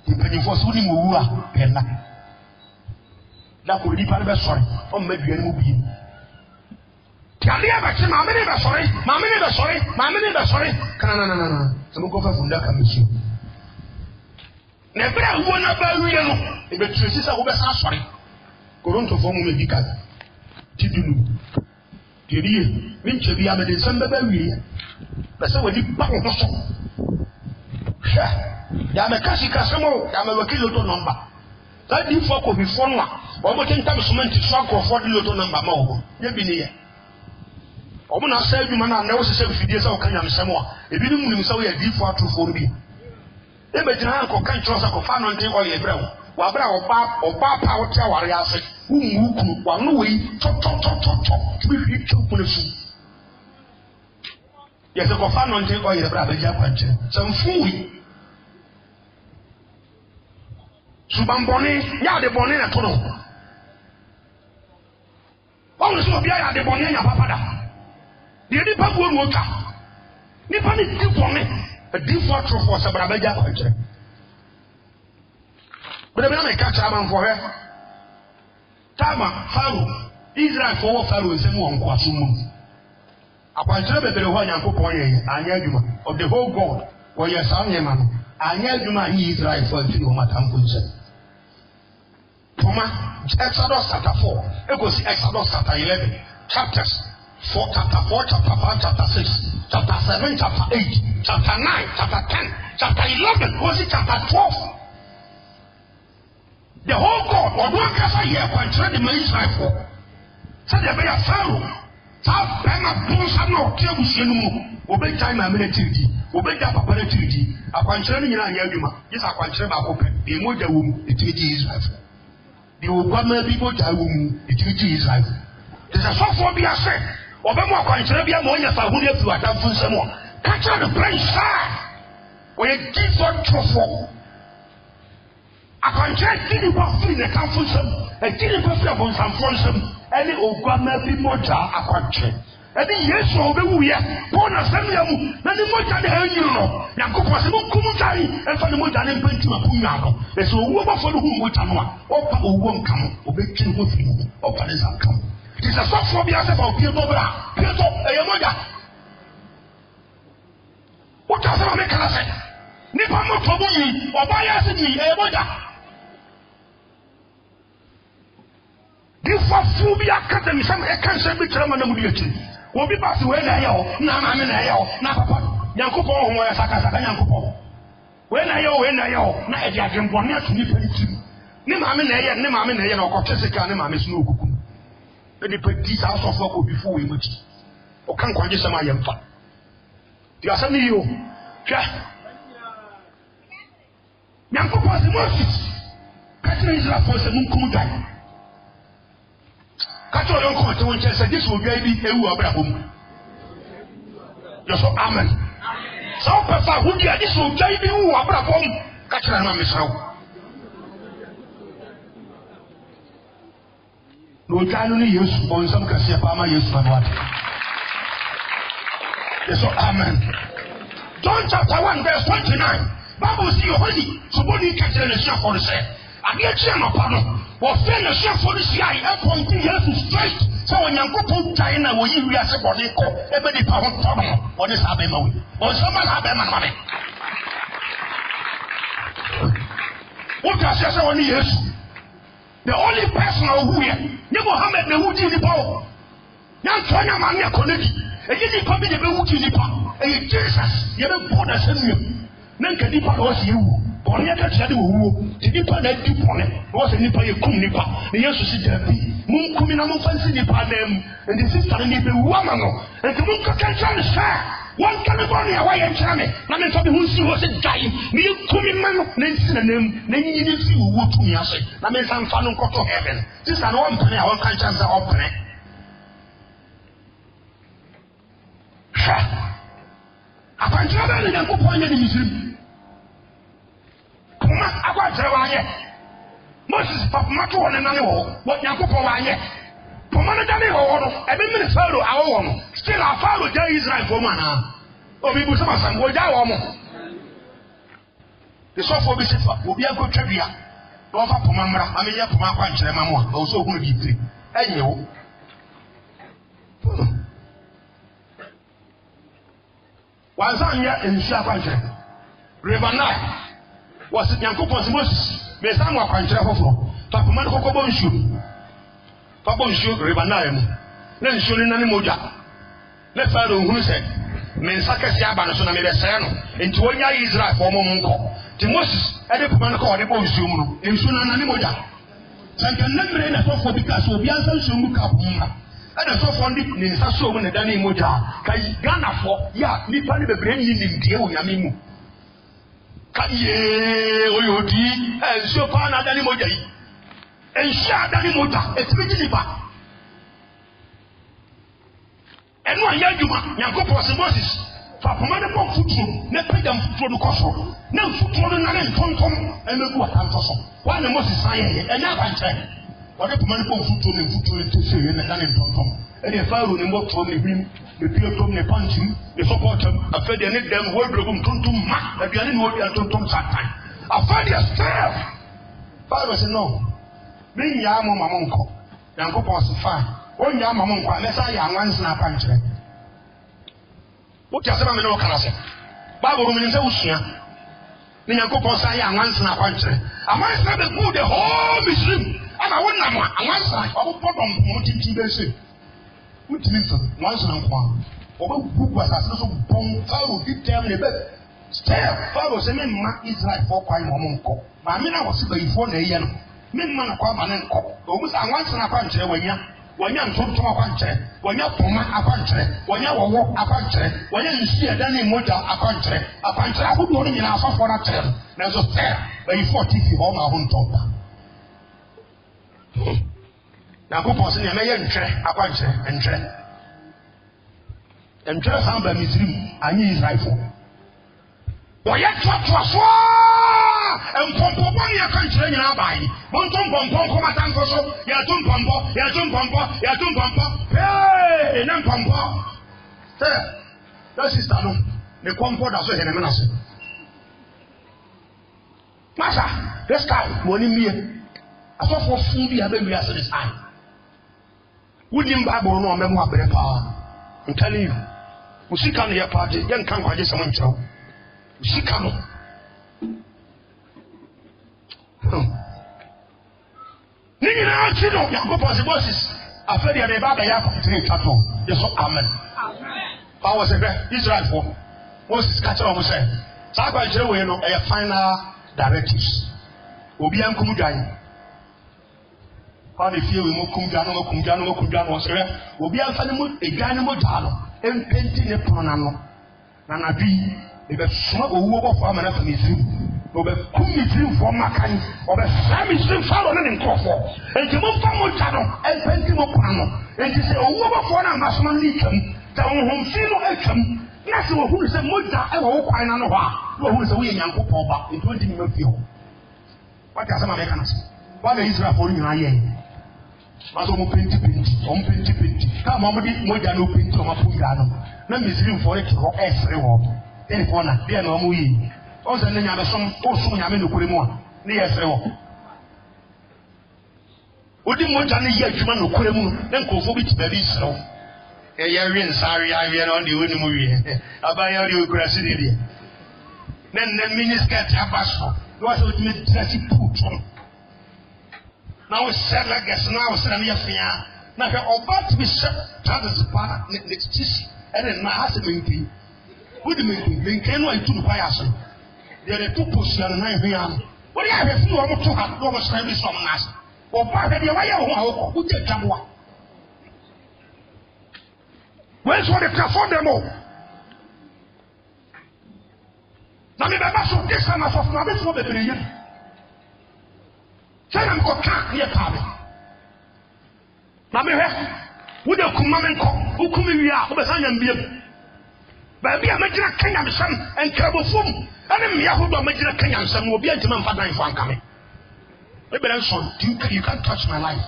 ti pe ni fo so ni mo wu a pena dako nipa ne be sori o ma bi enu bi kali aba chi ma me ne be sori kana na se mo ko fa funda ka mi na bra wo na ba wiye no e be tresi sa wo be sa sori Koronto fomu me dika tidunu teriye minche bia me de sembe ba wiye bese wadi ba wo so sha ya me kashi kasemo ya me wakilo to number that di for ko bi for no o mo tinta cement so ko for di loto number ma wo ye bi ne ye o mo na sa adwuma na na wo sese bifidie sa o kan yam semo a ebi ni mu ni sa wo ye di for to for bi e be jina ko kan tro sa ko fa no ntin o ye brewo wa bra oba pa wo tia ware ase wu ku wa no we to bi fi to ko le fu ye se ko fa no ntin o ye bra ba ja kwanche sam fu wi subamboni ya de boni na to no o so bia ya de boni ya papa da de ni pa go no ka ni pa ni di boni a di for tro for sa bra ba ja kwanche but be na me catch am for her tama Pharaoh Israel for Pharaoh nsem won kwa so mu akwantere bebere ho Nyankopon ye anya adwuma of the whole God wo ye sa nyema no anya adwuma ni Israel for nti o matamfo nse Toma Exodus chapter 4 egosi Exodus chapter 11 chapters 4 chapter 4 chapter 5 chapter 6 chapter 7 chapter 8 chapter 9 chapter 10 chapter 11 was it chapter 12. The whole God, or don't cast a year, control the Israel for. So they be a Pharaoh. South Bama Bonsa no, Kiabusianu, obey time and military, obey that preparatory. A control in Yaduma, yes, a control by open. The Moja womb, the Trinity Israel. The Obama people, the Trinity Israel. There's a sophobia said, Obama control be a moya for who you have done for some more. Catch on the brain side. When you give for truthful. I can check any person in the council, a killing person of some function, any Obama people I can check. Any yes or we are born as some young, nothing more than the you know. Yakupas Kumutari and for the Mojan and Pentima Punano. There's a woman for whom we can one, or won't come, or be killed with you, or Palazan come. It is a soft phobia about Pietro Bra, Pietro, a Yamoda. What does I make a say? Nipamo Tobi, or Bias in me, a Yamoda. This was Phobia Academy, some cancer be Traman. Obi pass we na yo, na mama na yo, na papa. Nyankopon ho ya saka Nyankopon. We na yo na e di adwembone atuni panitim. Ne mama na ye na okote sika ne mama sunu okuku. E di pedi sa so fo ko before we muti. O kan kwanje sama yemfa. Di asami yo. Hwa. Nyankopon se Moses. Katina Israel for se munkum dai. Kato yon ko te won say this will be ewu abrabom. Yo so amen. So papa who dia this will be ewu abrabom. Katina na mesraw. No tanu ni Yesu on some kase pa ma Yesu manwa. Yo so amen. John chapter 1 verse 29. Bible see holy so body katina na sia for say. Ade achi no pa no. Wo fe na sia for say ai e point Jesus straight. So when Nyankopon try na wo yi wiase body ko e be di pa ho to no. Wo ni sa be ma we. O so ma na be ma na me. What does say woni Yesu? The only person who here, ne Muhammad na wuti ni pa o. Nyanto nya ma ne konedi. E yi ni pa bi de be wuti ni pa. E Jesus, ye be born as him. Nanka di pa o si ewu. Bɔnne ka kyerɛ de wɔwuo te nipa na adi bɔnne na wɔsɛ nipa yɛ kum nipa na Yesu si dabi munkumi na momfa nsi nipa na mu nti sista no nipa wu ama no nti monkɔka nkyerɛ ne sɛ wɔnka ne bɔne a wɔyɛ nkyerɛ me na memfa me ho nsi hɔ sɛ gyae na yɛkumi ma no na nsi na nam na nyi ne fi wɔwuo tumi ase na memfa mfa no nkɔtɔ heaven sista no wɔmpene a wɔnka nkyerɛ sɛ ɔmpene hwɛ akwankyerɛ bɛɛ ne Nyankopɔn nyɛ ne Misiri Puma akwa jere wanye Moses papa to wona nane wo Nyankopon wanye Puma na dane wo no e be mini Pharaoh awo no still a Pharaoh ja Israel for mana obi bu sama sam wo ja wo mo the so for be sifa obi akotwa bia na wo fa Puma mra amenya Puma akwa jere ma mo a wo so hunu bi tiri enye wo wanzan ya enhia akwa jere River Nile was Nyankopon Moses me sam akwankyere foforo papoma no kokobo nsu papa nsu River Nile mu na nsu ni nane moja na Pharaoh hunu se me nsakasi aba no so na me besere no enti wonya Israel for mo nko ti Moses e de poma no ko de bo nsu mu no nsu na nane moja sanka namre na fofo bi ka so obi ansa nsu mu ka poma ada fofo ndi ne nsa so mu ne dane moja kai Ghana fo ya nipa ne bebre ni nimdie wo nyame mu Kaye oyodi enso pa na dani moja yi ensha dani moja etibiji nipa enu anya adwuma Nyankopon se Moses fa poma ne mo futuro ne peda futuro no koso na futuro no na ne ntontom emegu atanto so wa ne Moses san ye enya banche wa de poma ne mo futuro ne futuro te se ye na ne ntontom e Pharaoh ne mo to ne him the pure ne panchim the support after the need them wardrobe tuntum ma the biane no dia tuntum satan after the self Pharaoh say no me nya mo mamonko Nyankopon say fine o nya mamonko amesa ya anwanse na panchire wo tia se ba me no kana se Bible me say usua ne Nyankopon say ya anwanse na panchire anwanse na be good the whole Misrim ama wonna mo anwanse obo podom mo tintin be se Utimi so once na kwa oba bubu asase so bon Pharaoh di tem ne be step Pharaoh se me ma Israel for kwa mo nko ma me na wo se bayifo na eye no me ma na kwa ma ne nko o mu sa once na kwa nkyere wanya ntontom akwa nkyere wanya poma akwa nkyere wanya wowo akwa nkyere wanya nsi eda ne moja akwa nkyere ahodo no nyina afafo na kyere na so step bayifo tifi ho ma ho ntomba Nyankopon se ne meye ntwere akwankyere ntwere samba Misrim anyi Israelfo oye twatwa so empompo ya kankyere nyina abai montompompo komatanko so ya tumpompo hey na mpompo that sister no ne kompo da so he ne me na so Masha this guy money mie asofo fu bi abewi ase this time Wouldn't Bible no memo abere pa. I'm telling you. Usika no ye party, yen kan kwaje samo nkyerɛw. Usika no. Ni nyina achi no Nyankopon se Moses. after the Baba Yaku Tato, yes, amen. I was a Israel for Moses Catcher was saying, Saba Joe, a final directives. Obian Kumujai. How they feel we Kumjano was there. Obian Fanimu, a Ganimo Dalo, and painting a Pronano. Nanabi, if a small over farm and after me through. Obe kumi dream for makan obe sami dream follow na nkofo enti mo fa mo tano e penti mo kwano enti se owo bo fo na maso man likam ta honhom fi no atwam na se wo hunu se moja e wo kwan na no ho a wo hunu se wo yankopo ba enti wodi ni mafi ho what ya sama meka na se wa na Israel for nyina ye maso mo penti ka mo di moja no penti o ma fu no na misiri for it ho esre ho eni for na bia na mo yi on se nya be som o som nya me no kure mu a ne ye fere wo odi moja ne ye adwuma no kure mu ne nkofo bi ti ba bi sero e ye wi nsare ya wi na on de woni mu wi abaya ri okura si de ne miniskirt abaso do so odi me dress put na we sell like as na we sell me afia na hwe obat bi se tades pa ne tisi ene na hase menki odi menki no itu no kwa ya so there are two positions na ehwe am what you have feel o mo to ha do mo sky bi som nas o ba de wa ya ho ho ko je twaboa when so the platform demo na me ba so this na so na be so be bere ye tell ko ka ye pa be na me he wo de kuma me ko wo kuma wi a wo be san yam biem ba bia ma gina kanya me sam en krabofum and me yahudo magina Kenyan some will be a German father in Frankame. Maybe so you can't touch my life.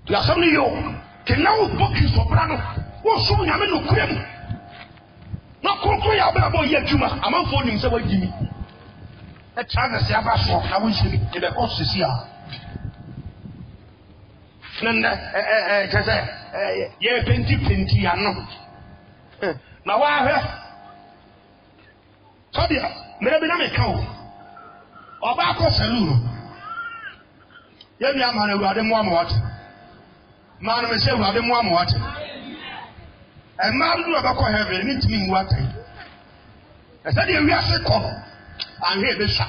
You are some of you can now book you for Brano. What's so young and no cream? Not concrete about Yajuma, among for himself with Jimmy. A China Sabasso, I wish you in the horse is here. Ye penti ano na wa hwe so dia me bi na me ka o oba ko saloon ye bi ama na Awurade mo amwat ma na me se Awurade mo amwat e ma ndu ba ko heaven ni timi nwu atai e se dia wi ase ko an he be sha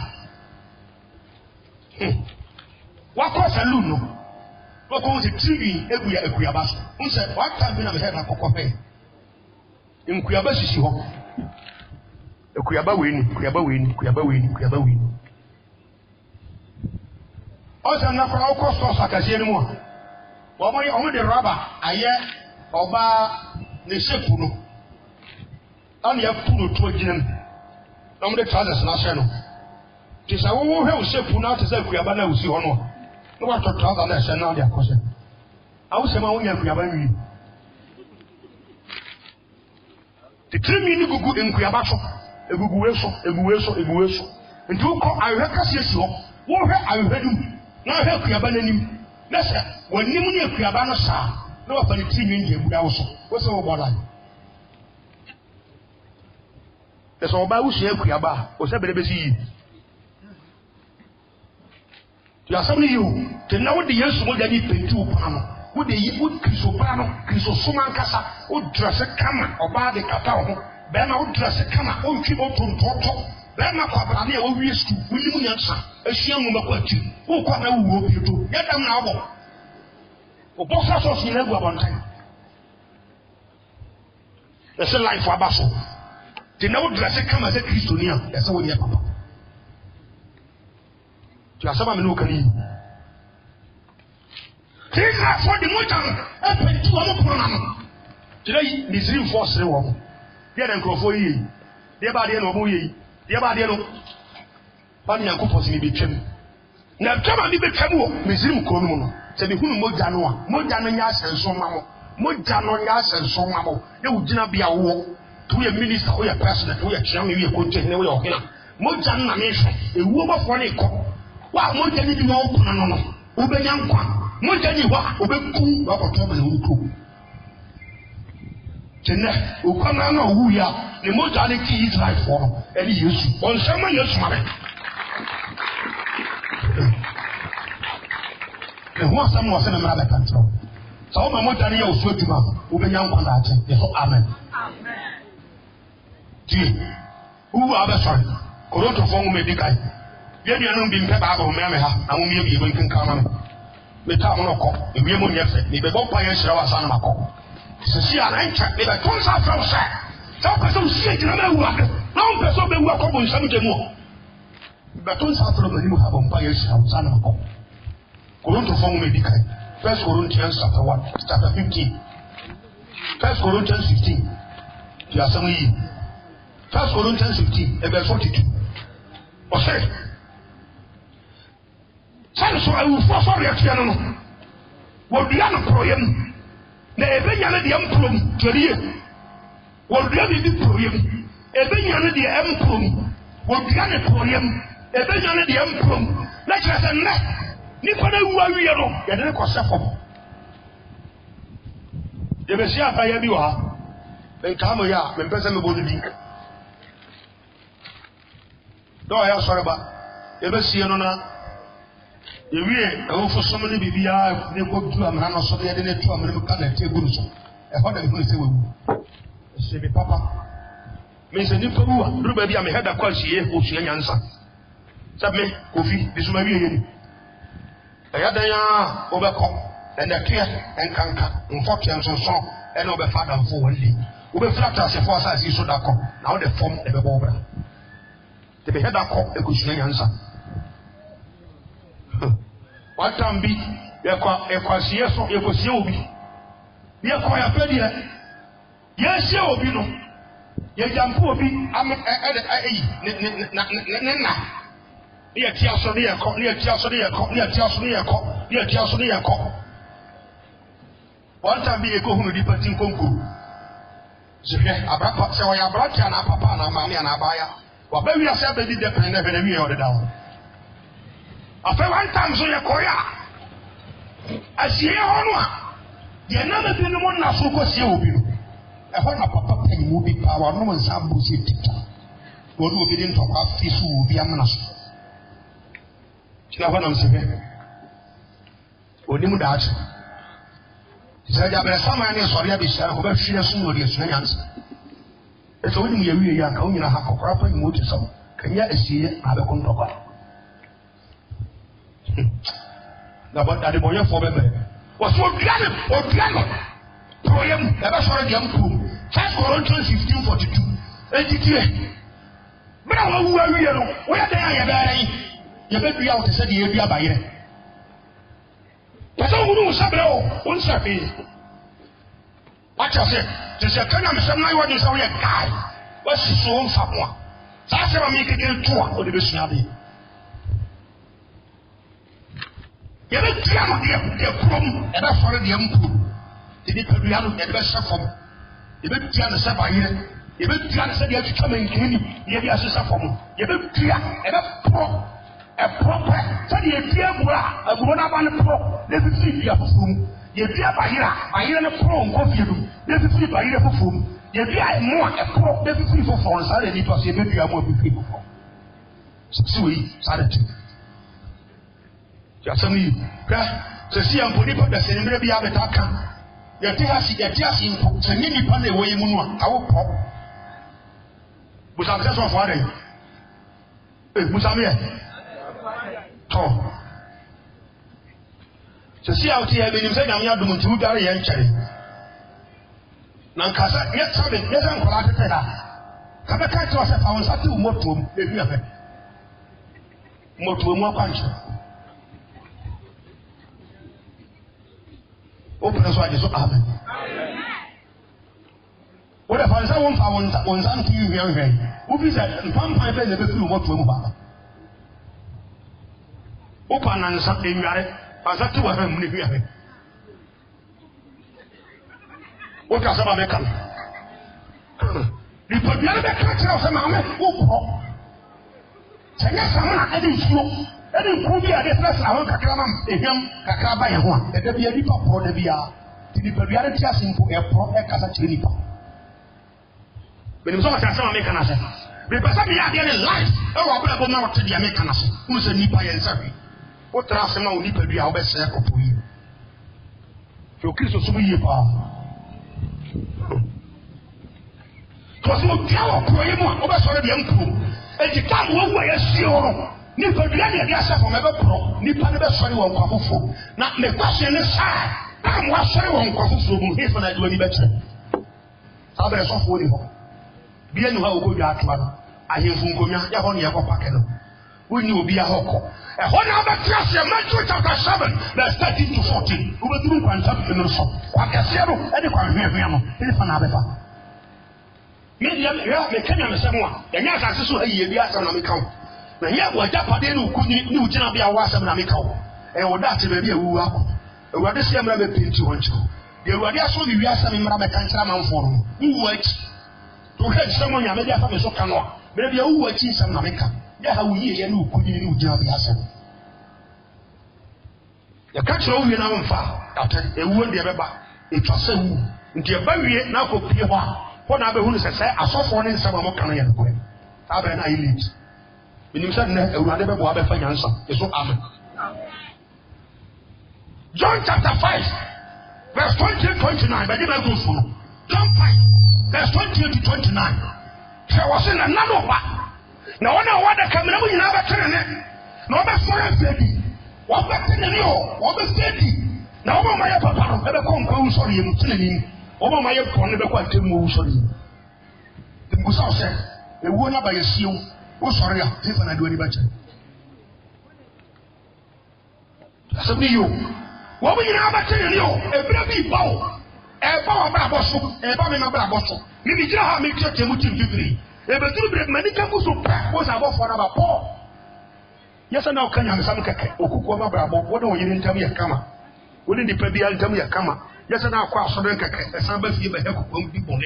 wa ko saloon no Wako se trivi ekuyaba so. Unse what time bi na me head na kokope. Nkuyaba sisi ho. Ekuyaba weni. Osa na kwa ko so sakase ni mu a. Omo de rubber aye oba ne shepu no. Ani ya pu no to agina. Na mo de trousers na hye no. Tisa wo hwe o shepu na tisa ekuyaba na usi ho no. No what to trouser na hye na dia kose. Awu se ma wonya ekuyaba wi. Titrimi ni gugu nkuyaba so. Egugu eso. Nti ko ahwe kase esi ho. Wo hwe ahwe dum. Na hwe ekuyaba nanim. Na se wonim ni ekuyaba no sa. Na wa fani timi nje buda wo so. Wo se wo bodan. Eso ba wo se ekuyaba, o se bere besi yi. Ya samni yo, te na wo de Yesu mo jadi pentu pa no. Wo de yi wo kriso pa no, kriso suma nkasa, wo dress kama, oba de kata ho. Be na wo dress kama, wo ntwi mo tontoto. Be na kwa bra na wo wi stu, wo limu nyansa, ahia ngoma kwa ti. Wo kwa na wo pieto. Ya dam na obo. Obo sa so si na gu abontan. Ese life wa baso. Te na wo dress kama se kristonia, ese wo ye papa. Tu as sama menu kani. Tika for the motan e pentu wa mo korona no. Today Muslim force re wo. Dia na nkrofo yi. Dia ba dia no mo yi. Dia ba dia no. Ba nya ko force ni betwam. Na twama ni betwam wo Muslim ko no no. Se bi hunu moja no a. Moja no nya asenso ma mo. Moja no nya asenso ma mo. E wo gina bia wo. Tu ye minister, o ye president, o ye chairman, o ye coach, ne o ye okina. Moja na me hwe. Ewu ba fo ne ko. Wa mo jani di wo kuna no no ubenya nkwa mo jani wa obeku wa ko to be wuto tena ukwana na owu ya ne mo jani ki Israel for no e Yesu on sama Yesu ma be who are some was in a matter control. So my mother and you swear to mom, who be young on that. Amen. Gee, who are the sorry? Coroto phone me the guy. Yet you know being kept out of Mamaha, and we may be able to come. The town of Cock, the women yesterday, the boat by a shower son of a cock. See, I ain't checked, but once I felt sad. Some person see it in a work. No person be welcome on some more. But once I thought you have on by a son of a cock. Coroto phone me the guy. First Corinthians chapter 1, chapter 15. First Corinthians 15. You are some ye. First Corinthians 15, verse 42. Or say, so I will force all your children. Will be on a program. Never yana the emplum to the year. Will really be program. Every yana the emplum. Will be on a program. Every yana the emplum. Let's just a net. Nipa na wu awi no ya de ko sefo ye be sia fa ya bi wa ben ka mo ya me pese me bodu di do ya sore ba ye be sie no na ye wie e wo fo somo ne bibia ne ko tu amra no so de ne tu amra me ka na te guru so e ho da me se wu se be papa me se nipa wu a ru ba bia me heda kwa sie o sua nyansa sabe kofi bi so ma wie ye ni Ayadaya obeko and the clear and canker in 40 and so and over father for one day. Ube flatter as a force as you should have come. Now the form of the bobra. The behead of cop a cushion answer. What time be a quasieso, a quasiobi? Be a quiet pedia. Yes, you will be no. Ye jump will be near Tiasonia, near Tiasonia, near Tiasonia, near Tiasonia. One time be a go who departing Concours. So, Abrapa, so I brought you an papa and a mammy and a buyer. Well, baby, I said they did the pen never me or the down. After one time, so you're Koya. I see you on. You're never been one now, so was you. I want a papa penny movie power, no one's a bullshit. What will be in to have fish will be a master. What I'm saying. Onimu that. He said, I better summon any sorry, I be sure who she has soon with your swings. It's only a real young coming in a half of proper motor. Can you see it? I don't know. Now, but that the boy for baby was so piano or piano. Poem, never saw the young crew. First Corinthians 15:42. But I will where we are. Where they are. You better be out to say the area by it. That's all we do. Sabro, one second. What I said, just a kind of some night what is our guy. What's so on someone? That's how I make it in two or the visionary. You better tell the problem, and that's for the young. Did it be out of the best of them? You better tell the Sabine. You better tell the you have to come and clean you. You have to suffer. You better tell a proper, so the dear bra, a woman of an pro, let me see your food. You dear Bahira, I hear a pro and coffee, let me see Bahira for food. You dear more a pro, let me see for phones, I didn't was a baby, I won't be people. Sweet, Saturday. Just some you, to see I'm putting up the same baby of a taka. You think I see a just in to many upon the way moon, I will pop. But I'm just one for them. Musamia. So see out here, when you say I'm not doing too very young cherry. Nankasa, yet something, yes, I'm glad to tell her. Come back to us if I was at two more to maybe a bit more to more punch. Open as wide as amen. What if I say one for one son to you here? Who is that? One pipe and never flew more to him. Open and something, as that two of them live here. What does a American? You put the other country of a man who pop. Say, yes, I'm not any slow. Any movie at the first hour, Kakram, a young Kakaba, and one, and there be a leap of the VR. The reality is simple, a pro, a Casachini. But it's almost as some American as because I'm here in life. Oh, I'm going to the American who's a Nipa and Surrey. What trust now ni pebi a obese kopo yi. Yo Kristo so yi pa. Because mo tiawo pro yi mo obese re de ampo. E ti kan wo wo ya si o. Ni pebi na de asafo me be pro. Ni pa ne be sori won kwafofo. Na me question ne sa. Am wa sori won kwafofo mu he fa na de wani be kire. Sabe so fo ni ho. Bi enu ha ogodwa atwa. Ahemfu nkonya ya ho ne ye kopake no. Woni obi ahoko. E ho na ba trase Matthew chapter 7 verse 13 to 14. Ubeduru kwanta no so. Kwa kase no e de kwa hwehwe no. Ele fa na beba. Media me kanya me semu a. Ya nya asase so ayi bi asem na me kawo. Na ye bo japade no kunyi ni ugina bia wa asem na me kawo. E wo da te be bia wu akọ. Ewurade se amra be penti woncho. De ewurade aso bi wi asem mra be kantra manfo no. Wu achi. To he semu nya me dia fa me so kanu a. Be bia wu achi nsem na me ka. Ya ha wuyi ye no kunyi ni ugina bia asem. Ya kachiro wi na mfa. Ate ewu de beba. Etwase wu. Nti e ba wie na akopie ho a. Ho na be hu se asofo ne nsem mo kan ye no. Ta be na elite. Minim say na ewurade be bo abefa nyansa. Yeso amen. John chapter 5 verse 20-29. But never go for John 5 verse 28 to 29. There was in another one. Now one of the camera we never turn it. No be for baby. What be telling you? What be steady? Now my papa never come go sorry him telling him. Over my phone never quite tell me sorry. The Musa said, "The one by a seal. Oh sorry, if I do any better." That's me you. What we never tell you? A baby bow. A bow about bosso. A bomb about bosso. Maybe you have me check him with you. A better many campus was about for about Paul. Yes, I know can you have some cake or cook over Bravo? What do you didn't tell me a camera? Wouldn't the baby tell me a camera? Yes, I know cross on the cake. A sample you may have cooked people.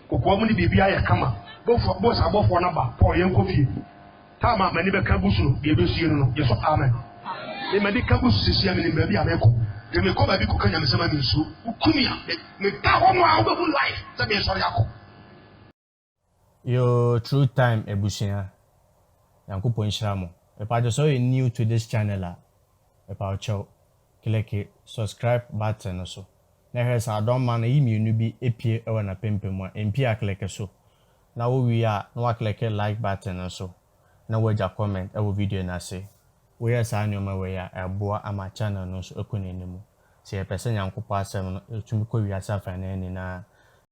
Cook woman be a camera. Both above one about Paul and coffee. Tama many cabusu, the abusian. Yes, amen. The medical system in baby America. They may come back cooking and some so. Kumia, me down out of life. That means sorry. Your true time ebusia. Yankupo Inshamo. If I just saw you new to this channel, if I chow, click subscribe button also. Now here's our don't man email be APA or na pimpin MP click so. Now we are no click like button also. Now we just comment our video na say. We are signing my way a boa ama channel no so open anymore. See a person yankupo asem to me ko wi asa fa na ni na